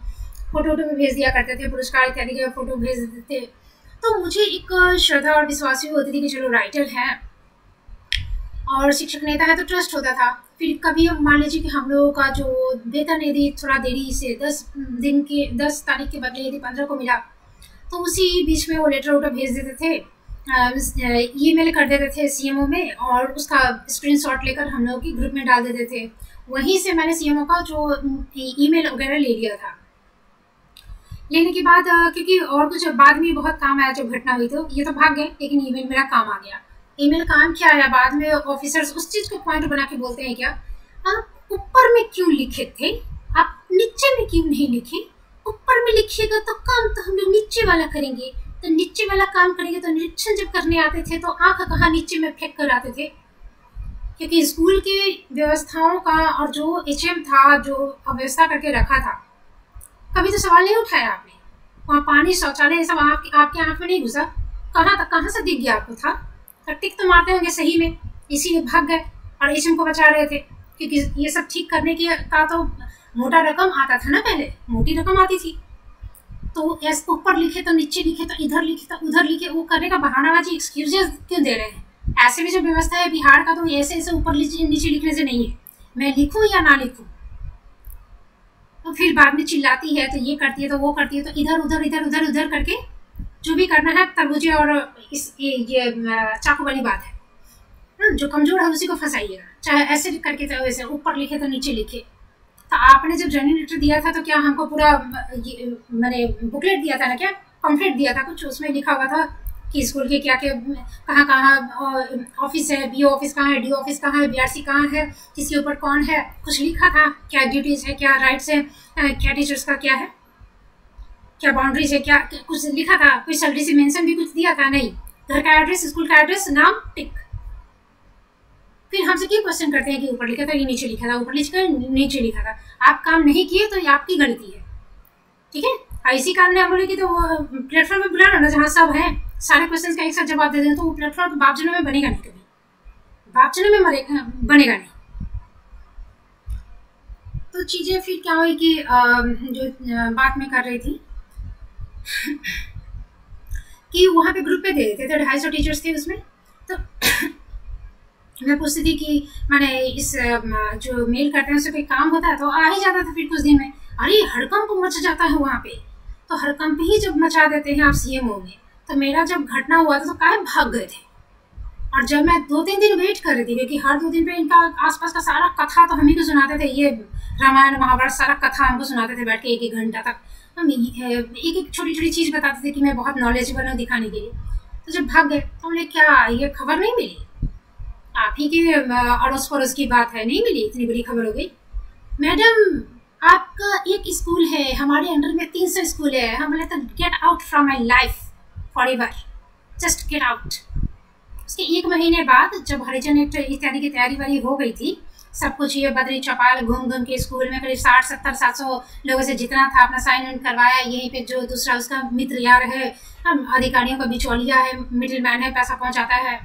फोटो भी भेज दिया करते थे, पुरस्कार इत्यादि के फोटो भेज देते थे। तो मुझे एक श्रद्धा और विश्वास भी होती थी कि चलो राइटर है और शिक्षक नेता है तो ट्रस्ट होता था। फिर कभी मान लीजिए कि हम लोगों का जो वेतन यदि थोड़ा देरी से 10 तारीख के बदले यदि 15 को मिला, तो उसी बीच में वो लेटर वोटर भेज देते थे, ईमेल कर देते थे सीएमओ में, और उसका स्क्रीनशॉट लेकर हम लोग की ग्रुप में डाल देते थे। वहीं से मैंने सीएमओ का जो ईमेल वगैरह ले लिया था। लेने के बाद क्योंकि और कुछ बाद में बहुत काम आया, जब घटना हुई तो ये तो भाग गए, लेकिन ईमेल मेरा काम आ गया। ईमेल काम क्या आया, बाद में ऑफिसर्स उस चीज़ को पॉइंट बना के बोलते हैं, क्या आप ऊपर में क्यों लिखे थे, आप नीचे में क्यों नहीं लिखे? ऊपर में लिखिएगा तो काम तो हम लोग नीचे वाला करेंगे, तो नीचे वाला काम करेंगे। तो निरीक्षण जब करने आते थे तो आँख कहाँ नीचे में फेंक कर आते थे, क्योंकि स्कूल के व्यवस्थाओं का और जो एचएम था जो व्यवस्था करके रखा था, कभी तो सवाल नहीं उठाया आपने? वहाँ पानी शौचालय सब आपके आँख में नहीं घुसा? कहाँ से दिख गया आपको? था टिक तो मारते होंगे सही में, इसीलिए भाग गए और एचएम को बचा रहे थे, क्योंकि ये सब ठीक करने के का तो मोटा रकम आता था ना, पहले मोटी रकम आती थी। तो ऐसे ऊपर लिखे तो नीचे लिखे, तो इधर लिखे तो उधर लिखे, वो करने का बहानाबाजी एक्सक्यूजेस क्यों दे रहे हैं? ऐसे भी जो व्यवस्था है बिहार का, तो ऐसे ऐसे ऊपर नीचे लिखने से नहीं है। मैं लिखूँ या ना लिखूँ, तो फिर बाद में चिल्लाती है, तो ये करती है तो वो करती है, तो इधर उधर करके जो भी करना है तरबूजे और ये चाकू वाली बात है। जो कमजोर है उसी को फंसाइएगा, चाहे ऐसे करके चाहे वैसे, ऊपर लिखे तो नीचे लिखे। तो आपने जब जर्नी लेटर दिया था तो क्या हमको पूरा मैंने बुकलेट दिया था ना, क्या पम्फलेट दिया था कुछ, उसमें लिखा हुआ था कि स्कूल के क्या क्या कहाँ कहाँ ऑफिस है, बीओ ऑफिस कहाँ है, डी ऑफिस कहाँ है, बीआरसी कहाँ है, किसके ऊपर कौन है, कुछ लिखा था? क्या ड्यूटीज है, क्या राइट्स है, क्या टीचर्स का क्या है, क्या बाउंड्रीज है, क्या कुछ लिखा था? कोई सैलरी से मेंशन भी कुछ दिया था? नहीं। घर का एड्रेस, स्कूल का एड्रेस, नाम, टिक। फिर हमसे क्यों क्वेश्चन करते हैं कि ऊपर लिखा था कि नीचे लिखा था? ऊपर लिखा नीचे लिखा था। आप काम नहीं किए तो ये आपकी गलती है, ठीक है। इसी कारण हम बोले कि तो प्लेटफॉर्म पे बुलाना ना, जहाँ सब है, सारे क्वेश्चन का एक साथ जवाब दे दें, तो वो प्लेटफॉर्म बाप जनों में बनेगा नहीं, कभी बाप जनों में बनेगा नहीं। तो चीज़ें फिर क्या हुई कि जो बात मैं कर रही थी कि वहाँ पे ग्रुप पे दे देते थे, 250 टीचर्स थे उसमें। तो मैं पूछती थी कि मैंने इस जो मेल करते हैं उससे कोई काम होता है? तो आ ही जाता था फिर कुछ दिन में। अरे हड़कंप मच जाता है वहाँ पे। तो हड़कंप ही जब मचा देते हैं आप सीएमओ में, तो मेरा जब घटना हुआ था तो काहे भाग गए थे। और जब मैं 2-3 दिन वेट कर रही थी, क्योंकि हर 2 दिन पे इनका आसपास का सारा कथा तो हम ही को सुनाते थे, ये रामायण महाभारत सारा कथा हमको सुनाते थे बैठ के 1-1 घंटा तक। हम एक एक छोटी छोटी चीज़ बताते थे कि मैं बहुत नॉलेजेबल हूँ दिखाने के लिए। तो जब भाग गए तो हमने क्या ये खबर नहीं मिली? आप ही के अड़ोस पड़ोस की बात है, नहीं मिली? इतनी बड़ी खबर हो गई। मैडम आपका एक स्कूल है, हमारे अंडर में 300 स्कूल है। हम बोले तो get out from my life for ever, just get out. उसके 1 महीने बाद जब हरिजन एक्ट इत्यादि की तैयारी वारी हो गई थी, सब कुछ ये बदरी चौपाल घूम घूम के स्कूल में करीब 60-70-700 लोगों से जितना था अपना साइन इन करवाया। यहीं पे जो दूसरा उसका मित्र यार है, अधिकारियों का बिचौलिया है, मिडिल मैन है, पैसा पहुंचाता है,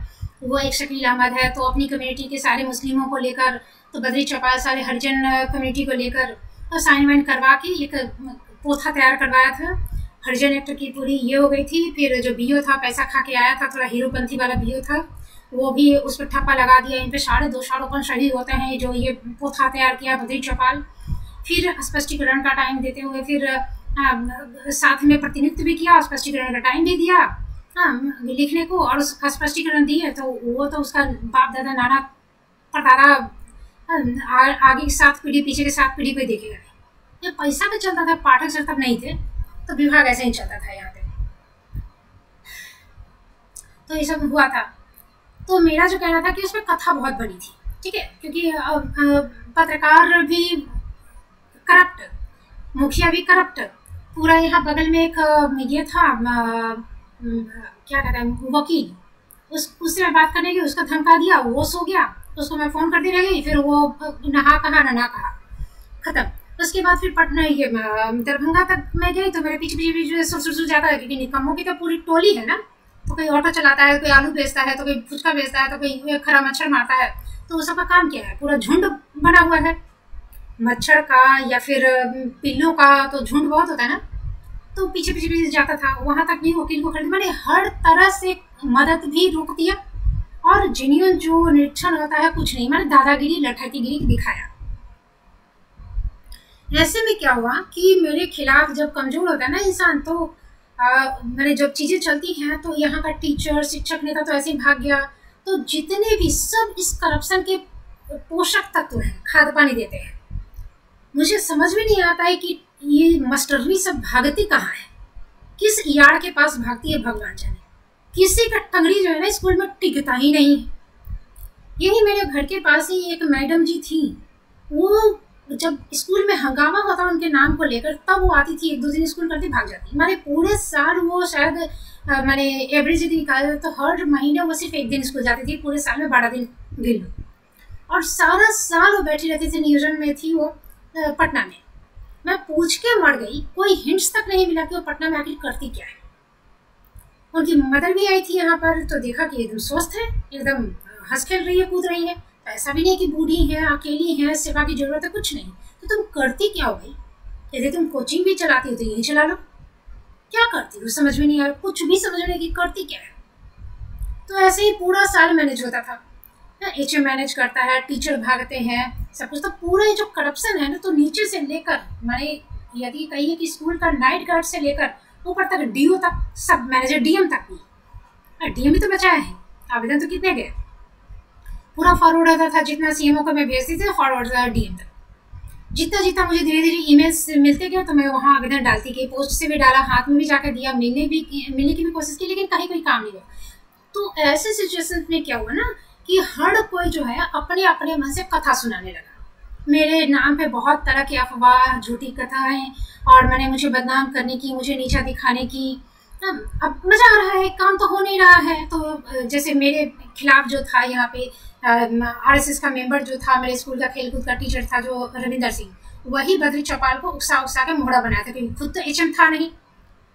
वो एक शकील अहमद है। तो अपनी कम्युनिटी के सारे मुस्लिमों को लेकर, तो बदरी चौपाल सारे हरिजन कम्युनिटी को लेकर तो साइन वाइन करवा के एक पोथा तैयार करवाया था। हरिजन एक्ट की पूरी ये हो गई थी। फिर जो बीओ था पैसा खा के आया था, थोड़ा हीरोपंथी वाला बीओ था, वो भी उस पर ठप्पा लगा दिया। इन पे 250 शहीद होते हैं जो ये पोथा तैयार किया बद्री चौपाल। फिर स्पष्टीकरण का टाइम देते हुए फिर साथ में प्रतिनिधित्व भी किया, स्पष्टीकरण का टाइम भी दिया लिखने को, और उसका स्पष्टीकरण दिए। तो वो तो उसका बाप दादा नाना परदादा आगे 7 पीढ़ी पीछे के 7 पीढ़ी पे देखेगा। ये पैसा पे चलता था, पाठक सर तब नहीं थे, तो विभाग ऐसे ही चलता था यहाँ पे। तो ये सब हुआ था। तो मेरा जो कहना था कि उसमें कथा बहुत बड़ी थी, ठीक है, क्योंकि पत्रकार भी करप्ट, मुखिया भी करप्ट, पूरा यहाँ बगल में एक ये था क्या कहते हैं वकील, उससे मैं बात करने की, उसका धमका दिया, वो सो गया, उसको मैं फ़ोन करती रह गई, फिर वो नहा कहा ना कहा, ख़त्म। उसके बाद फिर पटना ये दरभंगा तक मैं गई तो मेरे पीछे पीछे सुर जाता है, क्योंकि निकम्मों की तो पूरी टोली है ना। तो कोई ऑटो चलाता है, कोई आलू बेचता है, तो कोई फुचका बेचता है, तो कोई खरा मच्छर मारता है। तो वो सबका काम क्या है? पूरा झुंड बना हुआ है मच्छर का या फिर पिल्लों का, तो झुंड बहुत होता है ना। तो पीछे पीछे जाता था, वहां तक भी वकील को खरीद, मैंने हर तरह से मदद भी रोक दिया, और जेन्युइन जो निरीक्षण होता है कुछ नहीं, मैंने दादागिरी लठाकीगिरी दिखाया। ऐसे में क्या हुआ कि मेरे खिलाफ जब कमजोर होता है ना इंसान, तो मैंने जब चीजें चलती हैं तो यहाँ का टीचर शिक्षक नेता तो ऐसे ही भाग गया। तो जितने भी सब इस करप्शन के पोषक तत्व हैं, खाद पानी देते हैं। मुझे समझ में नहीं आता है कि ये मास्टरनी सब भागती कहाँ है, किस यार्ड के पास भागती है भगवान जाने। किसी का टंगड़ी जो है ना स्कूल में टिकता ही नहीं है। यही मेरे घर के पास ही एक मैडम जी थी, वो जब स्कूल में हंगामा होता उनके नाम को लेकर, तब वो आती थी, 1-2 दिन स्कूल करती भाग जाती। मैंने पूरे साल वो शायद मैंने एवरेज यदि निकाला तो हर महीने वो सिर्फ 1 दिन स्कूल जाती थी, पूरे साल में 12 दिन गिन लो। और सारा साल वो बैठी रहती थी, नियोजन में थी वो पटना में। मैं पूछ के मर गई, कोई हिंट्स तक नहीं मिला कि वो पटना में आखिर करती क्या है। उनकी मदर भी आई थी यहाँ पर, तो देखा कि एकदम स्वस्थ है, एकदम हंस खेल रही है, कूद रही है। ऐसा भी नहीं कि बूढ़ी है, अकेली है, सेवा की जरूरत है, कुछ नहीं। तो तुम करती क्या हो भाई? यदि तुम कोचिंग भी चलाती हो तो यही चला लो। क्या करती हो समझ में नहीं आ रहा, कुछ भी समझने की करती क्या है। तो ऐसे ही पूरा साल मैनेज होता था। HM मैनेज करता है, टीचर भागते हैं, सब कुछ। तो पूरा जो करप्शन है ना, तो नीचे से लेकर, मैंने यदि कहिए कि स्कूल का नाइट गार्ड से लेकर ऊपर तक डीओ तक, सब मैनेजर, डीएम तक भी। डीएम भी तो बचाया है, आवेदन तो कितने गए, पूरा फॉरवर्ड होता था, जितना सीएमओ को मैं भेजती थी फॉरवर्ड होता था डीएम तक। जितना जितना मुझे धीरे धीरे ईमेल्स मिलते गए तो मैं वहाँ आवेदन डालती गई, पोस्ट से भी डाला, हाथ में भी जाकर दिया, मिलने की भी कोशिश की, लेकिन कहीं कोई काम नहीं हुआ। तो ऐसे सिचुएशन में क्या हुआ ना कि हर कोई जो है अपने अपने मन से कथा सुनाने लगा, मेरे नाम पे बहुत तरह की अफवाह, झूठी कथाएं, और मैंने मुझे बदनाम करने की, मुझे नीचा दिखाने की। अब मजा आ रहा है, काम तो हो नहीं रहा है। तो जैसे मेरे खिलाफ जो था यहाँ पे आरएसएस का मेंबर जो था, मेरे स्कूल का खेलकूद का टीचर था जो रविंदर सिंह, वही बद्री चौपाल को उकसा उकसा के मोहरा बनाया था, क्योंकि खुद तो एचएम था नहीं।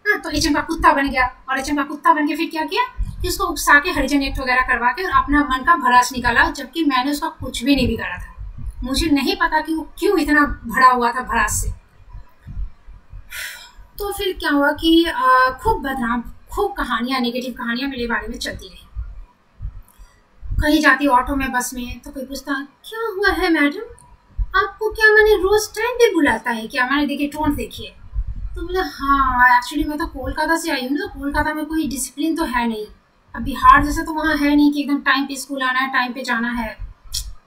तो एचएम का कुत्ता बन गया, और एचएम का कुत्ता बन के फिर क्या किया कि उसको उकसा के हरिजन एक्ट वगैरह करवा के और अपना मन का भड़ास निकाला, जबकि मैंने उसका कुछ भी नहीं बिगाड़ा था। मुझे नहीं पता कि वो क्यों इतना भरा हुआ था भड़ास से। तो फिर क्या हुआ कि खूब बदनाम, खूब कहानियां, नेगेटिव कहानियां मेरे बारे में चलती रही। कहीं जाती ऑटो में, बस में, तो कोई पूछता क्या हुआ है मैडम, आपको क्या मैंने रोज टाइम पे बुलाता है क्या, मैंने देखिए टोन देखिए। तो बोला हाँ एक्चुअली मैं तो कोलकाता से आई हूँ ना, कोलकाता में कोई डिसिप्लिन तो है नहीं, अब बिहार जैसे तो वहाँ है नहीं कि एकदम टाइम पे स्कूल आना है, टाइम पे जाना है,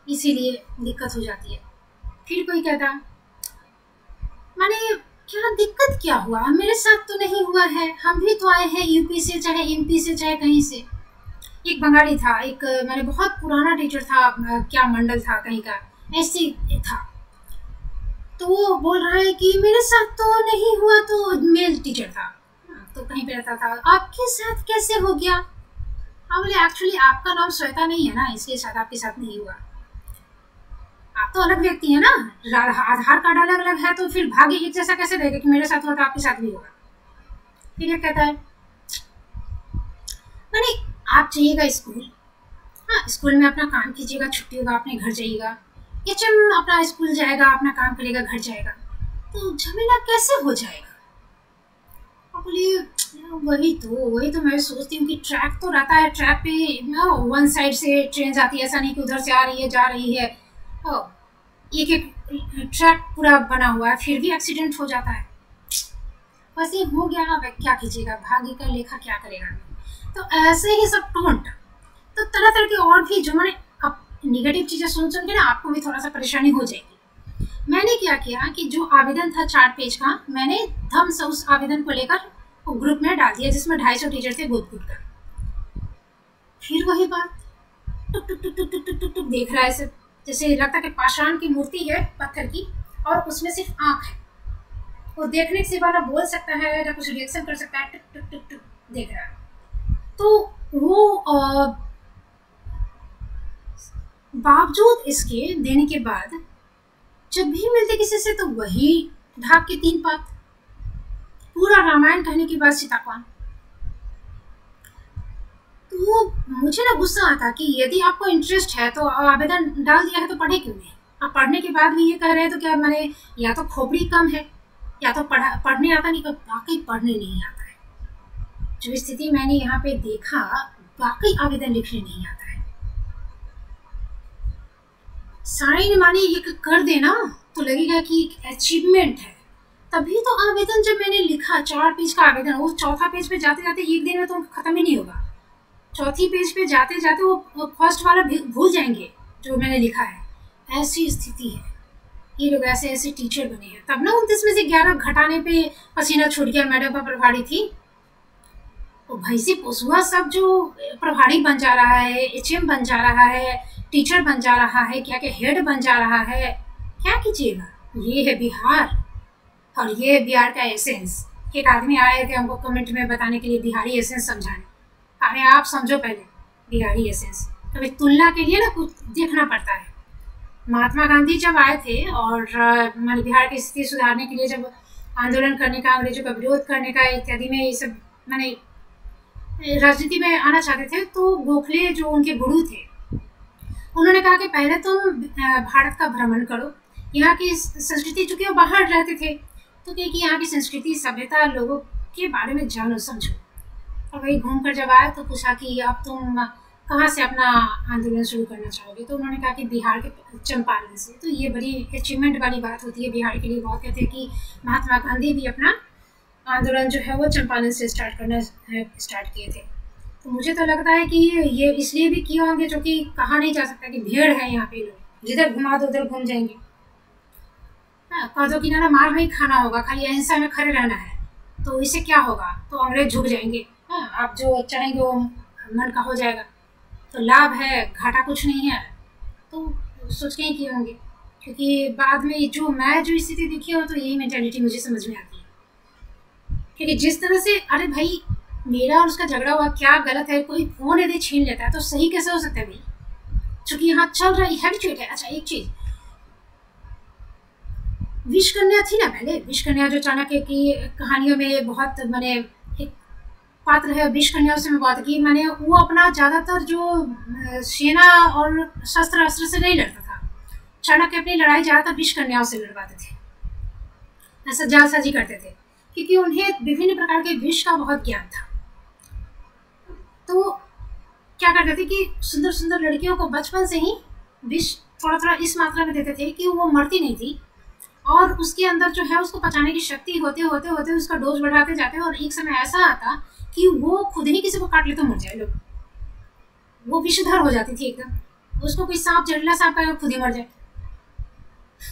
इसीलिए दिक्कत हो जाती है। फिर कोई कहता मैंने क्या दिक्कत क्या हुआ, मेरे साथ तो नहीं हुआ है, हम भी तो आए हैं यूपी से, चाहे एमपी से, चाहे कहीं से। एक बंगाली था, एक मैंने बहुत पुराना टीचर था, क्या मंडल था कहीं का, ऐसे था। तो वो बोल रहा है कि मेरे साथ तो नहीं हुआ, तो मेल टीचर था, तो कहीं पे रहता था, आपके साथ कैसे हो गया। हाँ बोले एक्चुअली आपका नाम श्वेता नहीं है ना, इसलिए शायद आपके साथ नहीं हुआ, आप तो अलग व्यक्ति है ना, आधार कार्ड अलग अलग है, तो फिर भाग्य एक जैसा कैसे रहेगा कि मेरे साथ हुआ तो आपके साथ भी होगा। फिर ये कहता है मैंने आप जाइएगा स्कूल, हाँ स्कूल में अपना काम कीजिएगा, छुट्टी होगा अपने घर जाइएगा, एचएम अपना स्कूल जाएगा, अपना काम करेगा, घर जाएगा, तो झमेला कैसे हो जाएगा। बोले वही तो मैं सोचती हूँ कि ट्रैक तो रहता है, ट्रैक पे वन साइड से ट्रेन जाती है, ऐसा नहीं कि उधर से आ रही है जा रही है, एक एक ट्रैक पूरा बना हुआ है, फिर भी एक्सीडेंट हो जाता है। बस ये हो गया, अब क्या कीजिएगा, भाग्य का लेखा क्या करेगा। तो ऐसे ही सब टोंट, तो तरह तरह के और भी जो मैंने अब निगेटिव चीजें सुन के ना आपको भी थोड़ा सा परेशानी हो जाएगी। मैंने क्या किया कि जो आवेदन था 4 पेज का, मैंने धम से उस आवेदन को लेकर ग्रुप में डाल दिया, जिसमें 250 टीचर थे कूद कर। फिर वही बात, टुक टुक टुक टुक टुक टुक टुक टुक देख रहा है, जैसे लगता है कि पाषाण की मूर्ति है पत्थर की, और उसमें सिर्फ आंख है, वो देखने के सिवा ना बोल सकता है ना कुछ रिएक्शन कर सकता है, टुक टुक टुक टुक देख रहा है। तो वो बावजूद इसके देने के बाद जब भी मिलते किसी से तो वही ढाक के 3 पात, पूरा रामायण कहने के बाद सीतापान। तो मुझे ना गुस्सा आता कि यदि आपको इंटरेस्ट है तो आवेदन डाल दिया है तो पढ़े क्यों नहीं। आप पढ़ने के बाद भी ये कह रहे हैं तो क्या मैंने या तो खोपड़ी कम है या तो पढ़ने आता नहीं, वाकई पढ़ने नहीं आता है। जो स्थिति मैंने यहाँ पे देखा, वाकई आवेदन लिखने नहीं आता है। साइन माने ये कर देना तो लगेगा कि एक अचीवमेंट है, तभी तो आवेदन जब मैंने लिखा 4 पेज का आवेदन, वो 4था पेज पे जाते जाते एक दिन में तो खत्म ही नहीं होगा, 4थी पेज पे जाते जाते वो फर्स्ट वाला भूल जाएंगे जो मैंने लिखा है। ऐसी स्थिति है, ये लोग ऐसे ऐसे टीचर बने हैं। तब ना 29 में से 11 घटाने पे पसीना छूट गया, मैडम का प्रभारी थी, तो भाई से पोसुआ सब जो प्रभारी बन जा रहा है, एचएम बन जा रहा है, टीचर बन जा रहा है, क्या क्या हेड बन जा रहा है, क्या कीजिएगा। ये है बिहार, और ये है बिहार का एसेंस। एक आदमी आए थे हमको कमेंट में बताने के लिए बिहारी एसेंस समझाने, अरे आप समझो पहले बिहारी एसेंस, कभी तुलना के लिए ना कुछ देखना पड़ता है। महात्मा गांधी जब आए थे और मैंने बिहार की स्थिति सुधारने के लिए जब आंदोलन करने का, अंग्रेजों का विरोध करने का इत्यादि में ये सब मैंने राजनीति में आना चाहते थे, तो गोखले जो उनके गुरु थे उन्होंने कहा कि पहले तुम भारत का भ्रमण करो, यहाँ की संस्कृति, चूंकि वो बाहर रहते थे तो कि यहाँ की संस्कृति सभ्यता लोगों के बारे में जानो समझो। और वही घूम कर जब आए तो पूछा कि अब तुम कहाँ से अपना आंदोलन शुरू करना चाहोगे, तो उन्होंने कहा कि बिहार के चंपारण से। तो ये बड़ी अचीवमेंट वाली बात होती है बिहार के लिए। बहुत कहते हैं कि महात्मा गांधी भी अपना आंदोलन जो है वो चंपारण से स्टार्ट किए थे। तो मुझे तो लगता है कि ये इसलिए भी किए होंगे, जो कि कहा नहीं जा सकता कि भीड़ है यहाँ पे, लोग जिधर घुमा दो उधर घूम जाएंगे। हाँ, कह दो कि ना मार नहीं खाना होगा, खाली अहिंसा में खड़े रहना है, तो इससे क्या होगा, तो अंग्रेज झुक जाएंगे। हाँ, आप जो चाहेंगे वो मन का हो जाएगा, तो लाभ है घाटा कुछ नहीं है, तो सोच के ही किए होंगे। क्योंकि बाद में जो स्थिति देखी हो, तो यही मेंटेलिटी मुझे समझ में आती है। क्योंकि जिस तरह से, अरे भाई मेरा और उसका झगड़ा हुआ, क्या गलत है, कोई फोन यदि छीन लेता है तो सही कैसे हो सकता है भाई, चूंकि यहाँ चल रहा है, हैबिचुएट है। अच्छा एक चीज, विष कन्या थी ना पहले, विष कन्या जो चाणक्य की कहानियों में बहुत मैंने एक पात्र है विष कन्या, उसमें बात की मैंने, वो अपना ज्यादातर जो सेना और शस्त्र अस्त्र से नहीं लड़ता था। चाणक्य अपनी लड़ाई ज्यादातर विष कन्याओं से लड़वाते थे, ऐसा जालसाजी करते थे, क्योंकि उन्हें विभिन्न प्रकार के विष का बहुत ज्ञान था। तो क्या करते थे कि सुंदर सुंदर लड़कियों को बचपन से ही विष थोड़ा थोड़ा इस मात्रा में देते थे कि वो मरती नहीं थी, और उसके अंदर जो है उसको पचाने की शक्ति होते होते होते उसका डोज बढ़ाते जाते, और एक समय ऐसा आता कि वो खुद ही किसी को काट ले तो मर जाए लोग, वो विषधर हो जाती थी एकदम, उसको कोई सांप जहरीला सांप का खुद ही मर जाए।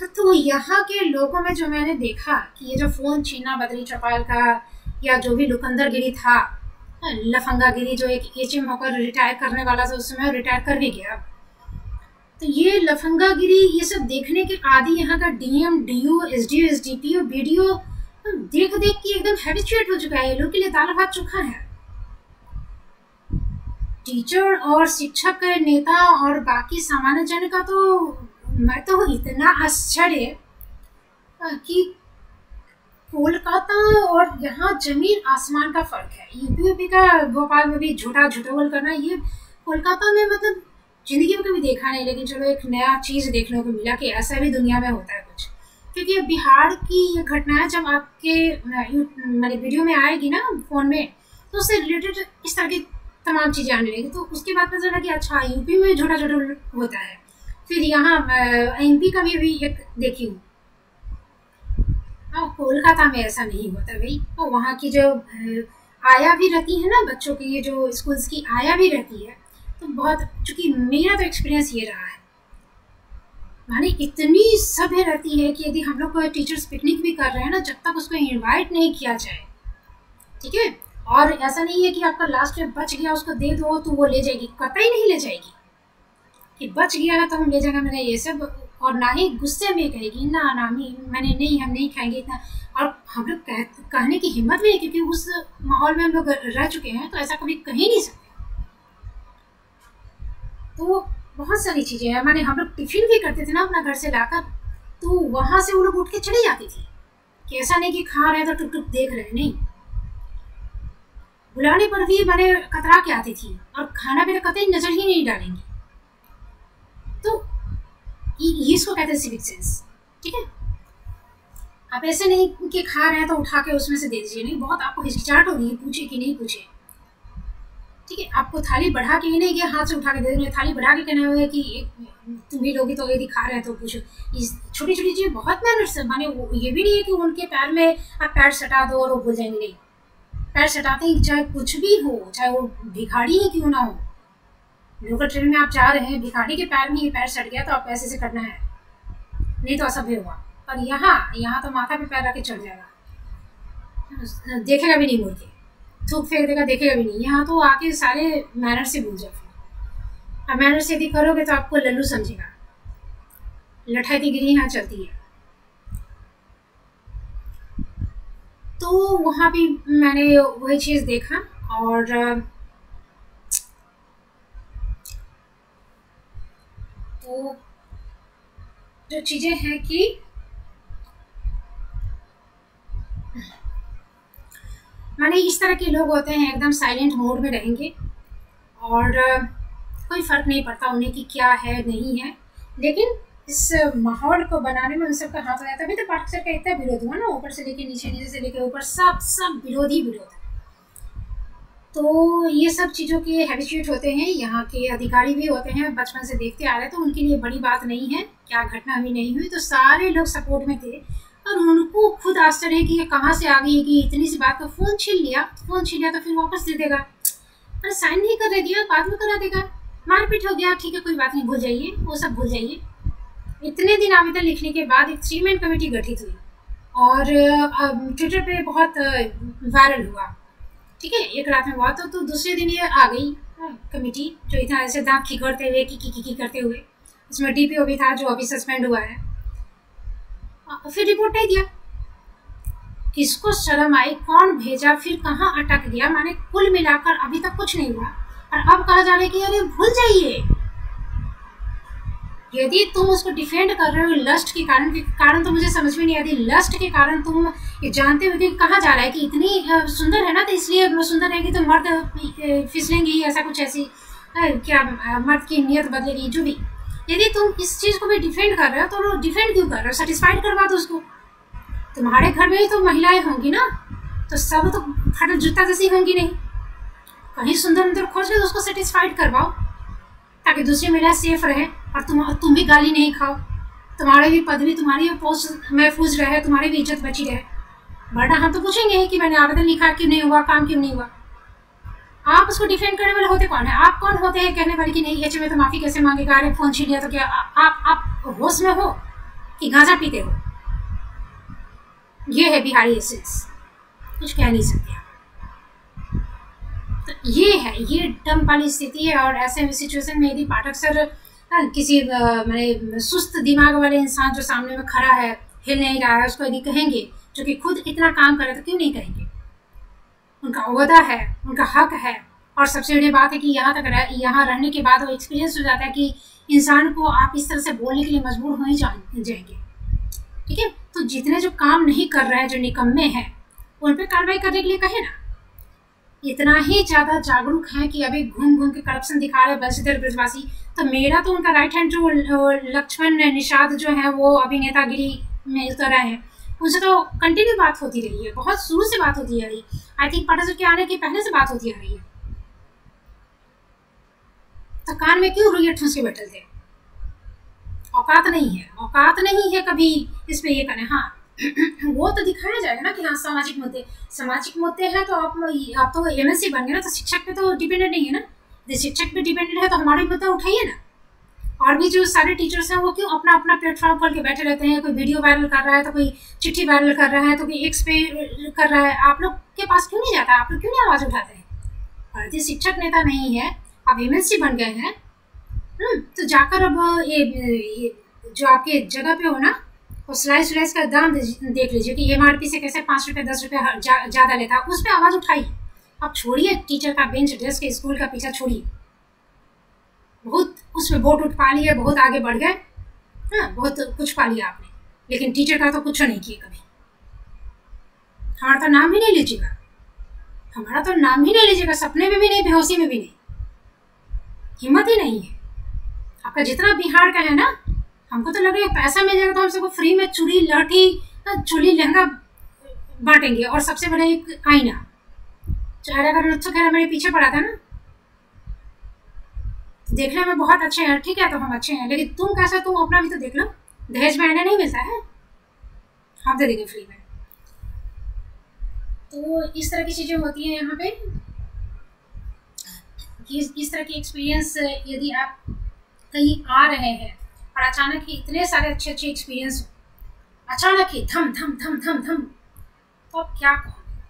तो यहाँ के लोगों में जो मैंने देखा कि ये जो फोन छीना बद्री चौपाल का, या जो भी लुकंदरगिरी था, लफंगागिरी, जो एक एचएम होकर रिटायर करने वाला था, उस समय रिटायर कर भी गया। तो ये लफंगागिरी, ये सब देखने के आदि यहाँ का DM, DO, SDO, SDPO, BDO देख देख के एकदम हैबिचुएट हो चुका है, लोग के लिए दाल भात चोखा है। टीचर और शिक्षक नेता और बाकी सामान्य जन का तो मैं तो इतना आश्चर्य कि कोलकाता और यहाँ जमीन आसमान का फर्क है। यूपी का भोपाल में भी झूठा झूठोल करना, ये कोलकाता में मतलब जिंदगी में कभी देखा नहीं, लेकिन चलो एक नया चीज देखने को मिला कि ऐसा भी दुनिया में होता है कुछ। क्योंकि बिहार की ये घटनाएं जब आपके मैंने वीडियो में आएगी ना फोन में, तो उससे रिलेटेड इस तरह की तमाम चीजें आने लगी, तो उसके बाद पता चला कि अच्छा यूपी में झूठा झूठोल होता है। फिर यहाँ एमपी का भी एक देखी हूँ, कोलकाता में ऐसा नहीं होता भाई। और वहाँ की जो आया भी रहती है ना, बच्चों की ये जो स्कूल्स की आया भी रहती है, तो बहुत, चूंकि मेरा तो एक्सपीरियंस ये रहा है, माने इतनी सभ्य रहती है कि यदि हम लोग को टीचर्स पिकनिक भी कर रहे हैं ना, जब तक उसको इनवाइट नहीं किया जाए, ठीक है, और ऐसा नहीं है कि आपका लास्ट में बच गया उसको दे दो तो वो ले जाएगी, कतई नहीं ले जाएगी कि बच गया है तो हम ले जाएंगे, मैंने ये सब, और ना ही गुस्से में कहेगी ना मैंने नहीं, हम नहीं खाएंगे इतना। और हम लोग कहने की हिम्मत भी नहीं, क्योंकि उस माहौल में हम लोग रह चुके हैं, तो ऐसा कभी कह ही नहीं सकते। तो बहुत सारी चीजें हैं, माने हम लोग टिफिन भी करते थे ना अपना घर से लाकर, तो वहां से वो लोग उठ के चली जाती थी, कि ऐसा नहीं कि खा रहे तो टुक टुक देख रहे, नहीं, बुलाने पर भी मैंने कतरा के आती थी, और खाना पे तो कतई नजर ही नहीं डालेंगी। तो ये इसको कहते हैं सिविक सेंस, ठीक है। आप ऐसे नहीं कि खा रहे हैं तो उठा के उसमें से दे दीजिए, नहीं, बहुत आपको हिचकिचाहट होगी, पूछे कि नहीं पूछे, ठीक है। आपको थाली बढ़ा के ही नहीं कि हाथ से उठा के दे देंगे, थाली बढ़ा के कहना होगा कि तुम भी लोगी तो यदि खा रहे हैं तो पूछो। इस छोटी छोटी चीजें बहुत मैनर्स है, माने ये भी नहीं है कि उनके पैर में आप पैर सटा दो और वो भूल जाएंगे, नहीं, पैर सटाते ही, चाहे कुछ भी हो, चाहे वो भिखारी ही क्यों ना हो। लोकल ट्रेन में आप जा रहे हैं, भिखारी के पैर में ये पैर सट गया तो आप ऐसे से करना है, नहीं तो असभ्य होगा। पर यहाँ तो माथा पे पैर रख के चढ़ जाएगा, देखेगा भी नहीं मुड़ के, थूक फेंक देगा, देखेगा भी नहीं। यहाँ तो आके सारे मैनर से भूल जाओ। अब मैनर से यदि करोगे तो आपको लल्लू समझेगा, लठाईगिरी यहाँ चलती है। तो वहाँ भी मैंने वही चीज़ देखा, और तो जो चीज़ें हैं कि माने इस तरह के लोग होते हैं, एकदम साइलेंट मोड में रहेंगे, और कोई फ़र्क नहीं पड़ता उन्हें कि क्या है नहीं है, लेकिन इस माहौल को बनाने में उन सबका हाथ हो जाता है। अभी तो पार्क सर का इतना विरोध हुआ ना, ऊपर से लेके नीचे, नीचे से लेके ऊपर, सब विरोध ही विरोध है। तो ये सब चीज़ों के हैबिचुएट होते हैं, यहाँ के अधिकारी भी होते हैं, बचपन से देखते आ रहे हैं, तो उनके लिए बड़ी बात नहीं है, क्या घटना अभी नहीं हुई तो सारे लोग सपोर्ट में थे। और उनको खुद आश्चर्य है कि ये कहाँ से आ गई है कि इतनी सी बात का फ़ोन छीन लिया तो फिर वापस दे देगा। अरे साइन नहीं कर रहे दिया, बाद में करा देगा। मारपीट हो गया, ठीक है कोई बात नहीं, भूल जाइए, वो सब भूल जाइए। इतने दिन आवेदन लिखने के बाद एक 3 मैन कमेटी गठित हुई और ट्विटर पे बहुत वायरल हुआ। ठीक है, एक रात में हुआ तो दूसरे दिन ये आ गई कमेटी, जो इतना ऐसे दांत खिखरते हुए की करते हुए। उसमें डीपीओ भी था जो अभी सस्पेंड हुआ है। फिर रिपोर्ट नहीं दिया, किसको शर्म आई, कौन भेजा, फिर कहाँ अटक गया, माने कुल मिलाकर अभी तक कुछ नहीं हुआ। और अब कहा जा रहा है कि अरे भूल जाइए। यदि तुम उसको डिफेंड कर रहे हो लस्ट के कारण तो मुझे समझ में नहीं आती। लस्ट के कारण तुम ये जानते हो कि कहा जा रहा है कि इतनी सुंदर है ना, तो इसलिए सुंदर रहेगी तो मर्द फिसलेंगे ही, ऐसा कुछ ऐसी क्या मर्द की नियत बदलेगी, जो भी। यदि तुम इस चीज़ को भी डिफेंड कर रहे हो तो डिफेंड क्यों कर रहे हो, सेटिस्फाइड करवा दो उसको। तुम्हारे घर में ही तो महिलाएं होंगी ना, तो सब तो फटल जूता जैसी होंगी नहीं, कहीं सुंदर खोज के तो उसको सेटिस्फाइड करवाओ, ताकि दूसरी महिला सेफ रहे और तुम भी गाली नहीं खाओ, तुम्हारी भी पदवी, तुम्हारी भी पोस्ट महफूज रहे, तुम्हारी भी इज्जत बची रहे। वरना हम तो पूछेंगे ही कि मैंने आवेदन लिखा क्यों नहीं हुआ, काम क्यों नहीं हुआ। आप उसको डिफेंड करने वाले होते कौन है? आप कौन होते हैं कहने वाले कि नहीं एचएमए तो माफी कैसे मांगेगा, अरे फोन छीन लिया तो क्या आप होश में हो कि गांजा पीते हो? ये है बिहारी एसेंस, कुछ कह नहीं सकते। तो ये डम वाली स्थिति है। और ऐसे सिचुएशन में यदि पाठक सर किसी मैंने सुस्त दिमाग वाले इंसान जो सामने में खड़ा है, हिल नहीं रहा है, उसको यदि कहेंगे, जो कि खुद इतना काम करे, तो क्यों नहीं कहेंगे? उनका ओहदा है, उनका हक है। और सबसे बड़ी बात है कि यहाँ रहने के बाद वो एक्सपीरियंस हो जाता है कि इंसान को आप इस तरह से बोलने के लिए मजबूर हो ही जाएंगे। ठीक है, तो जितने जो काम नहीं कर रहे हैं, जो निकम्मे हैं, उन पर कार्रवाई करने के लिए कहे ना। इतना ही ज़्यादा जागरूक है कि अभी घूम घूम के करप्शन दिखा रहे बंशीधर ब्रजवासी। तो मेरा तो उनका राइट हैंड जो लक्ष्मण निषाद जो है वो अभी नेतागिरी में उतर रहे हैं, उनसे तो कंटिन्यू बात होती रही है, बहुत शुरू से बात होती आ रही। आई थिंक पाठक सर के आने के पहले से बात होती आ रही है। तो कान में क्यों रुइया ठूस के बैठे थे? औकात नहीं है कभी इस पे ये करें। हाँ वो तो दिखाया जाएगा ना कि हाँ सामाजिक मुद्दे हैं, तो आप तो एमएससी बन गए ना, तो शिक्षक पे तो डिपेंडेंट नहीं है ना। यदि शिक्षक पे डिपेंडेंट है तो हमारे मुद्दा उठाइए ना। और भी जो सारे टीचर्स हैं वो क्यों अपना अपना प्लेटफॉर्म खोल के बैठे रहते हैं? कोई वीडियो वायरल कर रहा है, तो कोई चिट्ठी वायरल कर रहा है, तो कोई एक्स पे कर रहा है। आप लोग के पास क्यों नहीं जाता? आप लोग क्यों नहीं आवाज़ उठाते हैं? और यदि शिक्षक नेता नहीं है, आप एमएससी बन गए हैं, तो जाकर अब ये जो आपके जगह पे हो ना, और स्लाइस का दाम देख लीजिए कि एमआरपी से कैसे 5 रुपये 10 रुपये ज़्यादा लेता है, उस पर आवाज़ उठाइए। आप छोड़िए टीचर का बेंच डेस्क स्कूल का पीछा छोड़िए। बहुत उसमें वोट उठ पा लिए, बहुत आगे बढ़ गए, हाँ बहुत कुछ पा लिया आपने, लेकिन टीचर का तो कुछ नहीं किया कभी। हमारा तो नाम ही नहीं लीजिएगा, सपने में भी नहीं, बेहोशी में भी नहीं, हिम्मत ही नहीं है आपका। जितना बिहार का है ना, हमको तो लग रहा है पैसा मिल जाएगा तो हम सबको फ्री में चूड़ी लाठी चोली लहंगा बांटेंगे। और सबसे बड़ा एक आईना, चेहरा का रुच्छो खैर मेरे पीछे पड़ा था ना, देखने में बहुत अच्छे हैं, ठीक है तो हम अच्छे हैं, लेकिन तुम कैसा, तुम अपना भी तो देख लो। दहेज में आईना नहीं मिलता है, हम दे देंगे फ्री में। तो इस तरह की चीज़ें होती हैं यहाँ पे। इस तरह की एक्सपीरियंस यदि आप कहीं आ रहे हैं और अचानक ही इतने सारे अच्छे एक्सपीरियंस, अचानक ही थम थम थम थम थम, तो आप क्या कहोगे?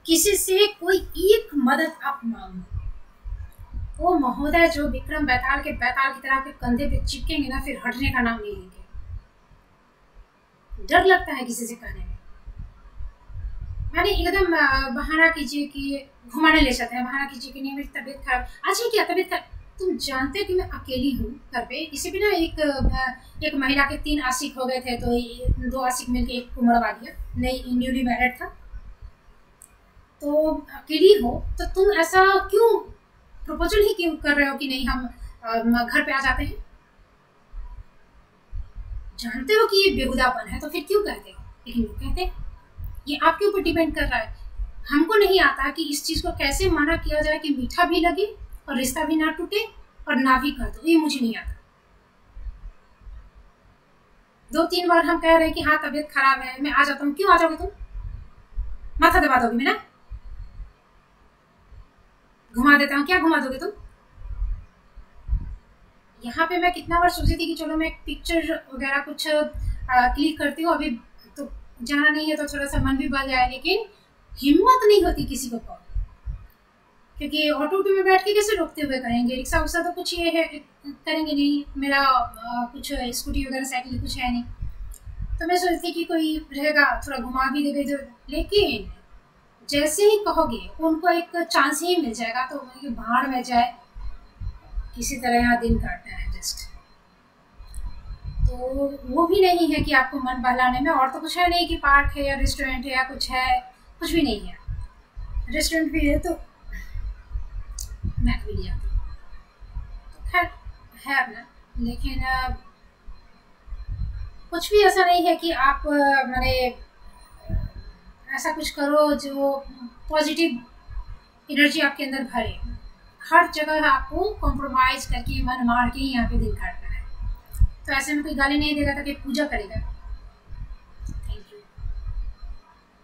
किसी से कोई एक मदद आप मांगो, वो महोदय जो विक्रम बैताल की तरह आपके कंधे पे चिपकेंगे ना, फिर हटने का नाम नहीं लेंगे। डर लगता है किसी से कहने में। मैंने एकदम बहाना कीजिए कि घुमाने ले जाते हैं, बहाना कीजिए कि नहीं मेरी तबीयत खराब। अच्छा क्या तबीयत खराब? तुम जानते हो कि मैं अकेली हूँ घर पे। इसी पे ना एक महिला के 3 आशिक हो गए थे, तो 2 आशिक मिलके एक को मरवा दिया। नई न्यूली मैरिड था, तो अकेली हो तो तुम ऐसा क्यों प्रपोजल ही क्यों कर रहे हो कि नहीं हम घर पे आ जाते हैं? जानते हो कि ये बेहुदापन है, तो फिर क्यों कहते हो? लेकिन वो कहते हैं। ये आपके ऊपर डिपेंड कर रहा है। हमको नहीं आता कि इस चीज़ को कैसे माना किया जाए कि मीठा भी लगे और रिश्ता भी ना टूटे और ना भी कर दो, ये मुझे नहीं आता। 2-3 बार हम कह रहे हैं कि हाँ तबीयत खराब है, मैं आ जाता हूँ, क्यों आ जाओगे तुम? माथा दबा दोगे मेरा? घुमा देता हूँ, क्या घुमा दोगे तुम? यहाँ पे मैं कितना बार सोची थी कि चलो मैं पिक्चर वगैरह कुछ क्लिक करती हूँ, अभी तो जाना नहीं है तो थोड़ा सा मन भी बढ़ जाए, लेकिन हिम्मत नहीं होती किसी को कॉल, क्योंकि ऑटो में बैठ के कैसे रोकते हुए करेंगे, रिक्शा उक्सा तो कुछ ये है करेंगे नहीं, मेरा कुछ स्कूटी वगैरह साइकिल कुछ है नहीं। तो मैं सोचती कि कोई रहेगा थोड़ा घुमा भी देगा जो, लेकिन जैसे ही कहोगे उनको एक चांस ही मिल जाएगा तो भाड़ में जाए, किसी तरह यहाँ दिन काटना है जस्ट। तो वो भी नहीं है कि आपको मन बहलाने में, और तो कुछ है नहीं कि पार्क है या रेस्टोरेंट है या कुछ है, कुछ भी नहीं है। रेस्टोरेंट भी है तो मैं भी नहीं आती, तो खैर है अपना, लेकिन कुछ भी ऐसा नहीं है कि आप मैंने ऐसा कुछ करो जो पॉजिटिव एनर्जी आपके अंदर भरे। हर जगह आपको कॉम्प्रोमाइज़ करके मन मार के ही यहाँ पे दिन काटना है। तो ऐसे में कोई गाली नहीं देगा तो कि पूजा करेगा।